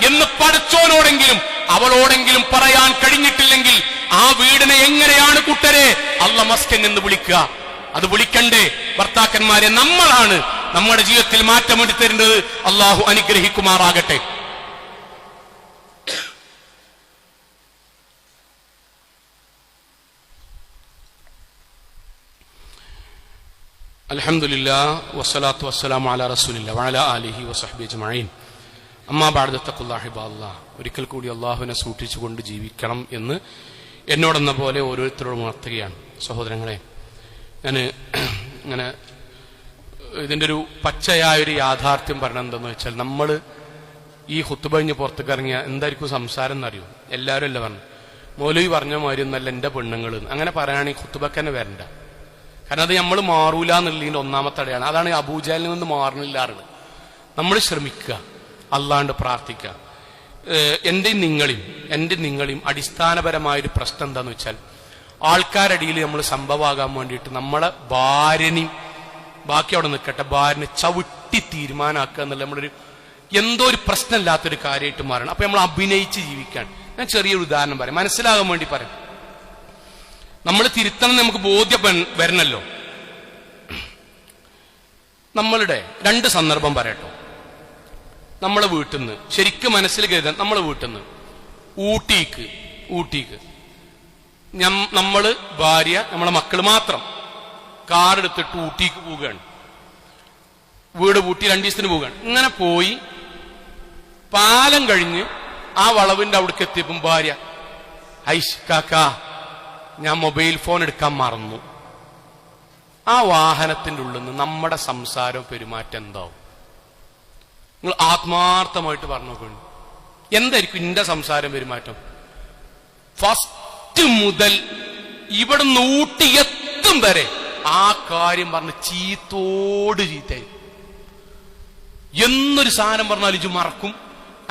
എന്ന് പടച്ചോനോടെങ്കിലും അവളോടെങ്കിലും പറയാൻ കഴിഞ്ഞിട്ടില്ലെങ്കിൽ ആ വീടിനെ എങ്ങനെയാണ് കൂട്ടരെ അള്ള മസ്കൻ എന്ന് വിളിക്കുക? അത് വിളിക്കണ്ടേ? ഭർത്താക്കന്മാരെ, നമ്മളാണ് നമ്മുടെ ജീവിതത്തിൽ മാറ്റം വരുത്തേണ്ടത്. അള്ളാഹു അനുഗ്രഹിക്കുമാറാകട്ടെ. അൽഹംദുലില്ലാഹ് വസ്സലാത്തു വസ്സലാമു അലാ റസൂലില്ലാഹി വഅലാ ആലിഹി വസഹ്ബിഹി അജ്മഈൻ. അമ്മാ ബഅദ് തഖുല്ലാഹി ഇബാദല്ലാഹ്. ഒരിക്കൽ കൂടി അള്ളാഹുവിനെ സൂക്ഷിച്ചുകൊണ്ട് ജീവിക്കണം എന്ന് എന്നോടെന്ന പോലെ ഓരോരുത്തരോടും ഉണർത്തുകയാണ്. സഹോദരങ്ങളെ, ഞാൻ ഇങ്ങനെ ഇതിൻ്റെ ഒരു പച്ചയായൊരു യാഥാർത്ഥ്യം പറഞ്ഞത് എന്താണെന്ന് വെച്ചാൽ, നമ്മൾ ഈ ഖുത്ബ കഴിഞ്ഞ് പുറത്തേക്ക് ഇറങ്ങിയ എന്തായിരിക്കും സംസാരം എന്നറിയോ? എല്ലാവരും അല്ല പറഞ്ഞു, മൗലവി പറഞ്ഞ മാതിരി ഒന്നല്ല എൻ്റെ പെണ്ണുങ്ങൾ അങ്ങനെ പറയുകയാണെങ്കിൽ ഖുത്ബക്ക് തന്നെ വരണ്ട. കാരണം അത് നമ്മൾ മാറൂല എന്നുള്ളതിൻ്റെ ഒന്നാമത്തെ അടയാണ്. അതാണ് അബൂജഹലിൽ നിന്ന് മാറണില്ലാറുള്ളത്. നമ്മൾ ശ്രമിക്കുക, അല്ലാണ്ട് പ്രാർത്ഥിക്കുക. എൻ്റെ നിങ്ങളെയും അടിസ്ഥാനപരമായൊരു പ്രശ്നം എന്താന്ന് വെച്ചാൽ, ആൾക്കാരടിയിൽ നമ്മൾ സംഭവമാകാൻ വേണ്ടിയിട്ട് നമ്മളെ ഭാര്യനെയും ബാക്കി അവിടെ നിൽക്കട്ടെ, ഭാര്യനെ ചവിട്ടി തീരുമാനമാക്കുക എന്നുള്ള നമ്മളൊരു എന്തോ ഒരു പ്രശ്നമില്ലാത്തൊരു കാര്യമായിട്ട് മാറണം. അപ്പൊ നമ്മൾ അഭിനയിച്ച് ജീവിക്കാൻ. ഞാൻ ചെറിയൊരു ഉദാഹരണം പറയാം, മനസ്സിലാകാൻ വേണ്ടി പറയാം. നമ്മൾ തിരുത്തണം, നമുക്ക് ബോധ്യം വരണല്ലോ. നമ്മളുടെ 2 സന്ദർഭം പറയട്ടോ. നമ്മളെ വീട്ടിൽ നിന്ന് ശരിക്കും മനസ്സിൽ കരുതാൻ, നമ്മളെ വീട്ടിൽ നിന്ന് ഊട്ടിക്ക് നമ്മള് ഭാര്യ നമ്മളെ മക്കള് മാത്രം കാറെടുത്തിട്ട് ഊട്ടിക്ക് പോവുകയാണ്. വീട് പൂട്ടി 2 ദിവസത്തിന് പോവുകയാണ്. ഇങ്ങനെ പോയി പാലം കഴിഞ്ഞ് ആ വളവിന്റെ അവിടേക്ക് എത്തിയപ്പം ഭാര്യ, ഐഷ് കാക്കാ, ഞാൻ മൊബൈൽ ഫോൺ എടുക്കാൻ മറന്നു. ആ വാഹനത്തിന്റെ ഉള്ളിൽ നിന്ന് നമ്മുടെ സംസാരവും പെരുമാറ്റം എന്താവും? നിങ്ങൾ ആത്മാർത്ഥമായിട്ട് പറഞ്ഞു നോക്കണം. എന്തായിരിക്കും എന്റെ സംസാരം പെരുമാറ്റം? ഫസ്റ്റ് മുതൽ ഇവിടെ ഊട്ടി എത്തും വരെ ആ കാര്യം പറഞ്ഞ് ചീത്തയായി. എന്നൊരു സാധനം പറഞ്ഞാൽ ഇജ് മറക്കും.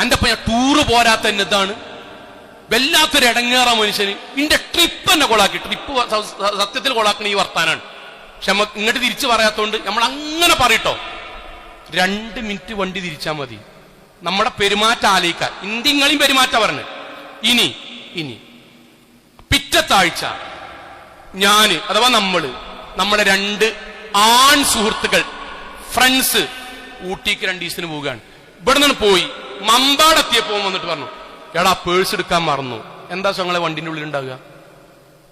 എന്റെ അപ്പൊ ഞാൻ ടൂറ് പോരാത്ത എന്നതാണ്. വല്ലാത്തൊരു ഇടങ്ങേറ മനുഷ്യന്. ഇന്റെ ട്രിപ്പ് തന്നെ കൊളാക്കി. ട്രിപ്പ് സത്യത്തിൽ കൊളാക്കണ ഈ വർത്താനാണ്. പക്ഷെ ഇങ്ങോട്ട് തിരിച്ചു പറയാത്തോണ്ട് നമ്മൾ അങ്ങനെ പറയട്ടോ. 2 മിനിറ്റ് വണ്ടി തിരിച്ചാൽ മതി. നമ്മുടെ പെരുമാറ്റം ആലോചിക്കാൻ. ഇന്ത്യങ്ങളെയും പെരുമാറ്റം പറഞ്ഞു. ഇനി പിറ്റത്താഴ്ച ഞാന് അഥവാ നമ്മുടെ 2 ആൺ സുഹൃത്തുക്കൾ ഫ്രണ്ട്സ് ഊട്ടിക്ക് 2 ദിവസത്തിന് പോവുകയാണ്. ഇവിടെ നിന്ന് പോയി മമ്പാടെത്തിയപ്പോ വന്നിട്ട് പറഞ്ഞു, എടാ പേഴ്സ് എടുക്കാൻ മറന്നു. എന്താ ഞങ്ങളെ വണ്ടിന്റെ ഉള്ളിൽ ഉണ്ടാവുക?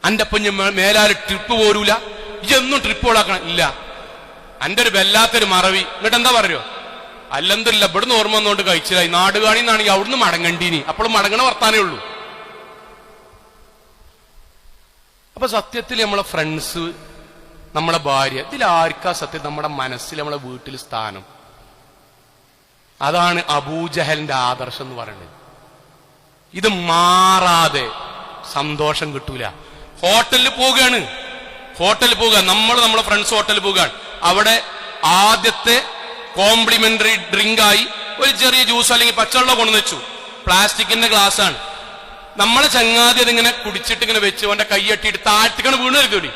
അന്റെ അപ്പം മേലാല് ട്രിപ്പ് പോരൂല, ഇതൊന്നും ട്രിപ്പ് ഓടാക്കണം. ഇല്ല, അന്റെ ഒരു വല്ലാത്തൊരു മറവി. എന്നിട്ട് എന്താ പറയോ? അല്ലെന്തല്ല ഇവിടുന്ന് ഓർമ്മ വന്നുകൊണ്ട് കഴിച്ചില്ലായി. നാടുകാണിന്നാണെങ്കിൽ അവിടുന്ന് മടങ്ങണ്ടീനി. അപ്പോഴും മടങ്ങണ വർത്താനേ ഉള്ളൂ. അപ്പൊ സത്യത്തിൽ നമ്മളെ ഫ്രണ്ട്സ്, നമ്മളെ ഭാര്യ, ഇതിലാർക്കാ സത്യത്തിൽ നമ്മുടെ മനസ്സിൽ, നമ്മളെ വീട്ടിൽ സ്ഥാനം? അതാണ് അബൂജഹലിന്റെ ആദർശം എന്ന് പറയുന്നത്. ഇത് മാറാതെ സന്തോഷം കിട്ടൂല. ഹോട്ടലിൽ പോവുകയാണ്, നമ്മളെ ഫ്രണ്ട്സ് ഹോട്ടലിൽ പോവുകയാണ്. അവിടെ ആദ്യത്തെ കോംപ്ലിമെന്ററി ഡ്രിങ്കായി ഒരു ചെറിയ ജ്യൂസ് അല്ലെങ്കിൽ പച്ചവെള്ളം കൊണ്ടു വെച്ചു. പ്ലാസ്റ്റിക്കിന്റെ ഗ്ലാസ്സാണ്. നമ്മളെ ചങ്ങാതി അതിങ്ങനെ കുടിച്ചിട്ട് ഇങ്ങനെ വെച്ച് അവന്റെ കൈയ്യട്ടിയിട്ട് താഴ്ത്തിക്കണ് വീണ് കരുതി.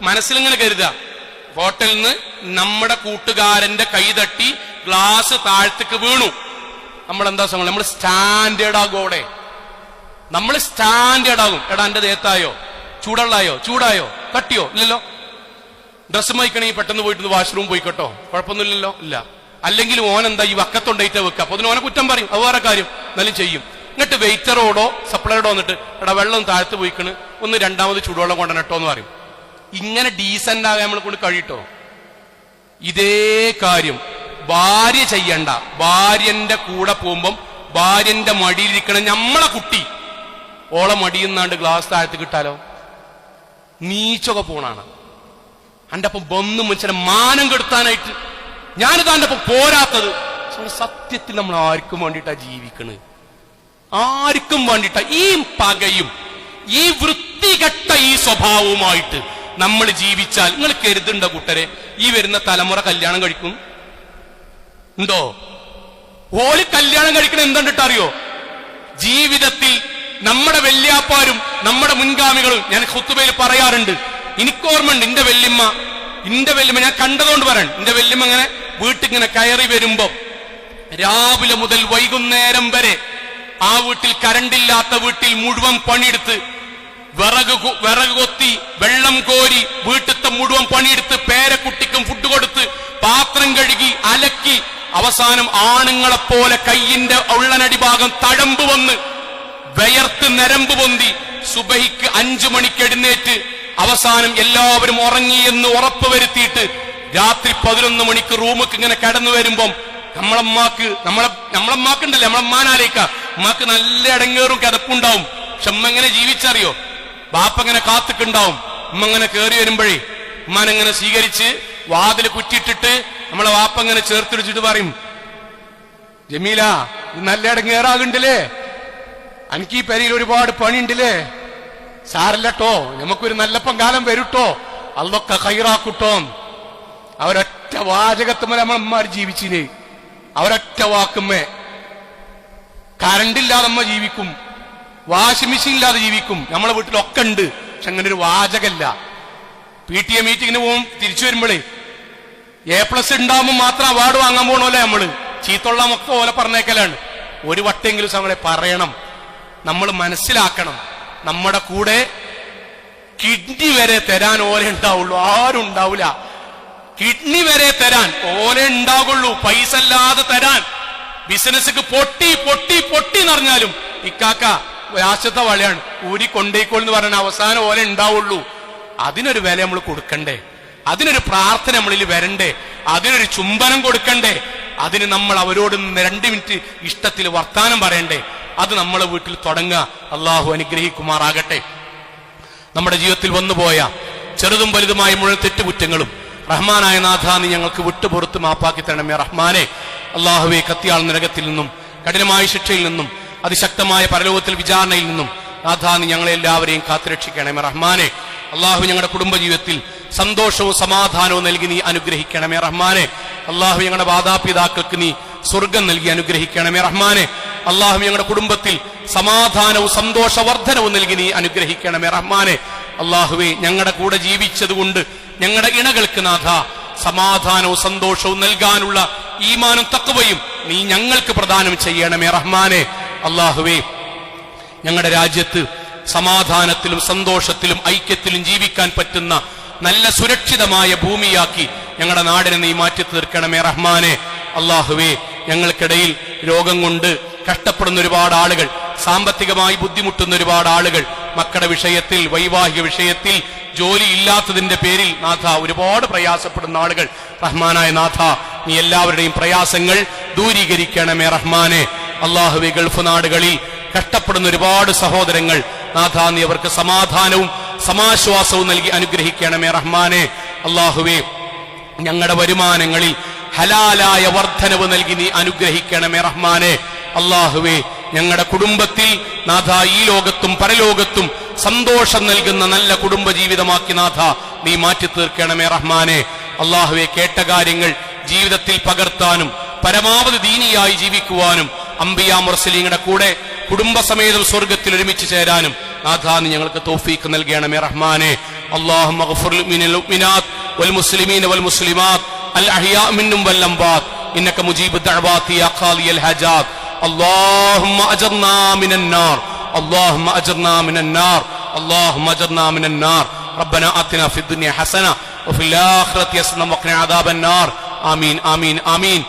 മനസ്സിലിങ്ങനെ കരുതാ, ഹോട്ടലിൽ നിന്ന് നമ്മുടെ കൂട്ടുകാരന്റെ കൈ തട്ടി ഗ്ലാസ് താഴ്ത്തിക്ക് വീണു. നമ്മളെന്താ സംഭവം? നമ്മൾ സ്റ്റാൻഡേർഡ് ആകോടെ, നമ്മൾ സ്റ്റാൻഡേർഡ് ആകും. എടാ എന്റെ ദേഹത്തായോ, ചൂടായോ, തട്ടിയോ? ഇല്ലല്ലോ. ഡ്രസ്സ് മൈക്കണമെങ്കിൽ പെട്ടെന്ന് പോയിട്ട് വാഷ്റൂം പോയിക്കോട്ടോ, കുഴപ്പമൊന്നുമില്ലല്ലോ. ഇല്ല. അല്ലെങ്കിൽ ഓനെന്താ ഈ വക്കത്തുണ്ടായിട്ട് വെക്കുക, അപ്പൊ അതിന് ഓനെ കുറ്റം പറയും. അത് വേറെ കാര്യം, എന്നാലും ചെയ്യും. എന്നിട്ട് വെയിറ്ററോടോ സപ്ലൈയോടോ വന്നിട്ട് എടാ വെള്ളം താഴ്ത്ത് പോയിക്കണ്, ഒന്ന് 2ാമത് ചൂടുവെള്ളം കൊണ്ടുവന്നിട്ടോ എന്ന് പറയും. ഇങ്ങനെ ഡീസന്റ് ആകാൻ നമ്മളെ കൊണ്ട് കഴിയിട്ടോ? ഇതേ കാര്യം ഭാര്യ ചെയ്യണ്ട. ഭാര്യന്റെ കൂടെ പോകുമ്പം ഭാര്യന്റെ മടിയിലിരിക്കണം നമ്മളെ കുട്ടി. ഓളെ മടിയുന്നാണ്ട് ഗ്ലാസ് താഴ്ത്ത് കിട്ടാലോ, നീച്ചൊക്കെ പോണാണ്. എന്റെ അപ്പം വന്നു മനുഷ്യനെ മാനം കെടുത്താനായിട്ട് ഞാനിതാ എന്റെ അപ്പം പോരാത്തത്. സത്യത്തിൽ നമ്മൾ ആർക്കും വേണ്ടിയിട്ടാ ജീവിക്കണത്, ആർക്കും വേണ്ടിയിട്ടാ. ഈ പകയും ഈ വൃത്തികെട്ട ഈ സ്വഭാവവുമായിട്ട് നമ്മൾ ജീവിച്ചാൽ നിങ്ങൾ കരുതുണ്ട കൂട്ടരെ, ഈ വരുന്ന തലമുറ കല്യാണം കഴിക്കും ഉണ്ടോ? ഓല് കല്യാണം കഴിക്കണ എന്തുണ്ടിട്ടറിയോ? ജീവിതത്തിൽ നമ്മുടെ വല്യാപ്പാരും നമ്മുടെ മുൻഗാമികളും, ഞാൻ ഖുതുബയിൽ പറയാറുണ്ട്, എനിക്കോർമ്മയുണ്ട്. എന്റെ വല്യമ്മ ഞാൻ കണ്ടതുകൊണ്ട് പറയാൻ. എന്റെ വല്യമ്മ ഇങ്ങനെ വീട്ടിങ്ങനെ കയറി വരുമ്പോ രാവിലെ മുതൽ വൈകുന്നേരം വരെ ആ വീട്ടിൽ കരണ്ടില്ലാത്ത വീട്ടിൽ മുഴുവൻ പണിയെടുത്ത് വിറക് കൊത്തി വെള്ളം കോരി വീട്ടിലത്തെ മുഴുവൻ പണിയെടുത്ത് പേരക്കുട്ടിക്കും ഫുഡ് കൊടുത്ത് പാത്രം കഴുകി അലക്കി അവസാനം ആണുങ്ങളെപ്പോലെ കയ്യിന്റെ ഉള്ളനടി ഭാഗം തഴമ്പ് വന്ന് വിയർത്ത് നരമ്പ് പൊന്തി സുബഹിക്ക് 5 മണിക്ക് എഴുന്നേറ്റ് അവസാനം എല്ലാവരും ഉറങ്ങിയെന്ന് ഉറപ്പ് വരുത്തിയിട്ട് രാത്രി 11 മണിക്ക് റൂമിക്ക് ഇങ്ങനെ കടന്നു വരുമ്പം നമ്മളമ്മാക്കുണ്ടല്ലേ, നമ്മളമ്മാനാലേക്ക അമ്മക്ക് നല്ല ഇടങ്ങേറും കിതപ്പുണ്ടാവും. പക്ഷെ അമ്മ എങ്ങനെ ജീവിച്ചറിയോ? ബാപ്പങ്ങനെ കാത്തുക്കുണ്ടാവും. അമ്മ ഇങ്ങനെ കയറി വരുമ്പോഴേ ഉമ്മാനെങ്ങനെ സ്വീകരിച്ച് വാതില് കുറ്റിയിട്ടിട്ട് നമ്മളെ വാപ്പ ഇങ്ങനെ ചേർത്തിടിച്ചിട്ട് പറയും, ജമീല നല്ല ഇടങ്ങേറാകുണ്ടല്ലേ, എനിക്ക് ഈ പെരയിൽ ഒരുപാട് പണിയുണ്ടല്ലേ, സാരല്ലട്ടോ, നമുക്കൊരു നല്ലപ്പം കാലം വരുട്ടോ, അള്ളൊക്കെ ഹൈറാക്കുട്ടോ. അവരൊറ്റ വാചകത്തുമ്മ നമ്മളമ്മമാർ ജീവിച്ചിന്. അവരൊറ്റ വാക്കുമ്മേ കറണ്ടില്ലാതെ അമ്മ ജീവിക്കും, വാഷിംഗ് മെഷീൻ ഇല്ലാതെ ജീവിക്കും. നമ്മളെ വീട്ടിലൊക്കെ ഉണ്ട്. പക്ഷെ അങ്ങനെ ഒരു വാചകല്ല. PTA മീറ്റിങ്ങിന് പോകും, തിരിച്ചു വരുമ്പോഴേ A+ ഉണ്ടാവുമ്പോൾ മാത്രം അവാർഡ് വാങ്ങാൻ പോകണമല്ലേ നമ്മള്. ചീത്തുള്ള മൊത്തം ഓലെ പറഞ്ഞേക്കലാണ്. ഒരു വട്ടെങ്കിലും നമ്മളെ പറയണം, നമ്മൾ മനസ്സിലാക്കണം. നമ്മുടെ കൂടെ കിഡ്നി വരെ തരാൻ ഓലെ ഉണ്ടാവുള്ളൂ, ആരും ഉണ്ടാവില്ല. കിഡ്നി വരെ തരാൻ ഓലെ ഉണ്ടാവുള്ളൂ, പൈസ അല്ലാതെ തരാൻ. ബിസിനസ്ക്ക് പൊട്ടി പൊട്ടി പൊട്ടി എന്നറിഞ്ഞാലും ഇക്കാക്ക രാശത്തെ വളയാണ് ഊരി കൊണ്ടേക്കോളെന്ന് പറഞ്ഞ അവസാനം ഓലെ ഉണ്ടാവുള്ളൂ. അതിനൊരു വില നമ്മൾ കൊടുക്കണ്ടേ? അതിനൊരു പ്രാർത്ഥന നമ്മളിൽ വരണ്ടേ? അതിനൊരു ചുംബനം കൊടുക്കണ്ടേ? അതിന് നമ്മൾ അവരോട് 2 മിനിറ്റ് ഇഷ്ടത്തിൽ വർത്താനം പറയണ്ടേ? അത് നമ്മളെ വീട്ടിൽ തുടങ്ങുക. അള്ളാഹു അനുഗ്രഹിക്കുമാറാകട്ടെ. നമ്മുടെ ജീവിതത്തിൽ വന്നുപോയ ചെറുതും വലുതുമായ മുഴുവൻ തെറ്റുകുറ്റങ്ങളും റഹ്മാനായ നാഥ നീ ഞങ്ങൾക്ക് വിട്ടുപുറത്ത് മാപ്പാക്കി തരണമേ റഹ്മാനെ. അള്ളാഹുവെ, കത്തിയാൾ നരകത്തിൽ നിന്നും കഠിനമായ ശിക്ഷയിൽ നിന്നും അതിശക്തമായ പരലോകത്തിൽ വിചാരണയിൽ നിന്നും നാഥ നീ ഞങ്ങളെ എല്ലാവരെയും കാത്തുരക്ഷിക്കണമേ റഹ്മാനെ. അള്ളാഹു ഞങ്ങളുടെ കുടുംബജീവിതത്തിൽ സന്തോഷവും സമാധാനവും നൽകി നീ അനുഗ്രഹിക്കണമേ റഹ്മാനെ. അള്ളാഹു ഞങ്ങളുടെ മാതാപിതാക്കൾക്ക് നീ സ്വർഗം നൽകി അനുഗ്രഹിക്കണമേ റഹ്മാനെ. അള്ളാഹു ഞങ്ങളുടെ കുടുംബത്തിൽ സമാധാനവും സന്തോഷവർദ്ധനവും നൽകി നീ അനുഗ്രഹിക്കണമേ റഹ്മാനെ. അള്ളാഹുവേ, ഞങ്ങളുടെ കൂടെ ജീവിച്ചതുകൊണ്ട് ഞങ്ങളുടെ ഇണകൾക്ക് നാഥ സമാധാനവും സന്തോഷവും നൽകാനുള്ള ഈമാനും തഖ്വയും നീ ഞങ്ങൾക്ക് പ്രദാനം ചെയ്യണമേ റഹ്മാനെ. അള്ളാഹുവേ, ഞങ്ങളുടെ രാജ്യത്ത് സമാധാനത്തിലും സന്തോഷത്തിലും ഐക്യത്തിലും ജീവിക്കാൻ പറ്റുന്ന നല്ല സുരക്ഷിതമായ ഭൂമിയാക്കി ഞങ്ങളുടെ നാടിനെ നീ മാറ്റി തീർക്കണമേ റഹ്മാനെ. അള്ളാഹുവേ, ഞങ്ങൾക്കിടയിൽ രോഗം കൊണ്ട് കഷ്ടപ്പെടുന്ന ഒരുപാട് ആളുകൾ, സാമ്പത്തികമായി ബുദ്ധിമുട്ടുന്ന ഒരുപാട് ആളുകൾ, മക്കളുടെ വിഷയത്തിൽ, വൈവാഹിക വിഷയത്തിൽ, ജോലി ഇല്ലാത്തതിന്റെ പേരിൽ നാഥ ഒരുപാട് പ്രയാസപ്പെടുന്ന ആളുകൾ, റഹ്മാനായ നാഥ നീ എല്ലാവരുടെയും പ്രയാസങ്ങൾ ദൂരീകരിക്കണമേ റഹ്മാനെ. അള്ളാഹുവേ, ഗൾഫ് നാടുകളിൽ കഷ്ടപ്പെടുന്ന ഒരുപാട് സഹോദരങ്ങൾ, നാഥ നീ അവർക്ക് സമാധാനവും സമാശ്വാസവും നൽകി അനുഗ്രഹിക്കണമേ റഹ്മാനെ. അള്ളാഹുവേ, ഞങ്ങളുടെ വരുമാനങ്ങളിൽ ഹലാലായ വർധനവ് നൽകി നീ അനുഗ്രഹിക്കണമേ റഹ്മാനെ. അള്ളാഹുവേ, ഞങ്ങളുടെ കുടുംബത്തിൽ നാഥ ഈ ലോകത്തും പരലോകത്തും സന്തോഷം നൽകുന്ന നല്ല കുടുംബജീവിതമാക്കി നാഥ നീ മാറ്റി തീർക്കണമേ റഹ്മാനെ. അള്ളാഹുവേ, കേട്ട കാര്യങ്ങൾ ജീവിതത്തിൽ പകർത്താനും പരമാവധി ദീനിയായി ജീവിക്കുവാനും അംബിയാ മുർസലീങ്ങളുടെ കൂടെ കുടുംബസമേതം സ്വർഗത്തിൽ ഒരുമിച്ച് ചേരാനും നാഥ നീ ഞങ്ങൾക്ക് തൗഫീഖ് നൽകണമേ റഹ്മാനെ. അല്ലാഹുമ്മ ഗ്ഫിർ ലിൽ മുഅ്മിനാത്ത് വൽ മുസ്ലിമീന വൽ മുസ്ലിമാത്ത് അൽ അഹ്യാ മിൻഹും വൽ അംവാത്ത് ഇന്നക മുജീബു ദഅവാതി യാ ഖാദിയൽ ഹജാത്ത്. اللهم أجرنا من النار اللهم أجرنا من النار اللهم أجرنا من النار. ربنا آتنا في الدنيا حسنة وفي الآخرة حسنة وقنا عذاب النار. آمين آمين آمين.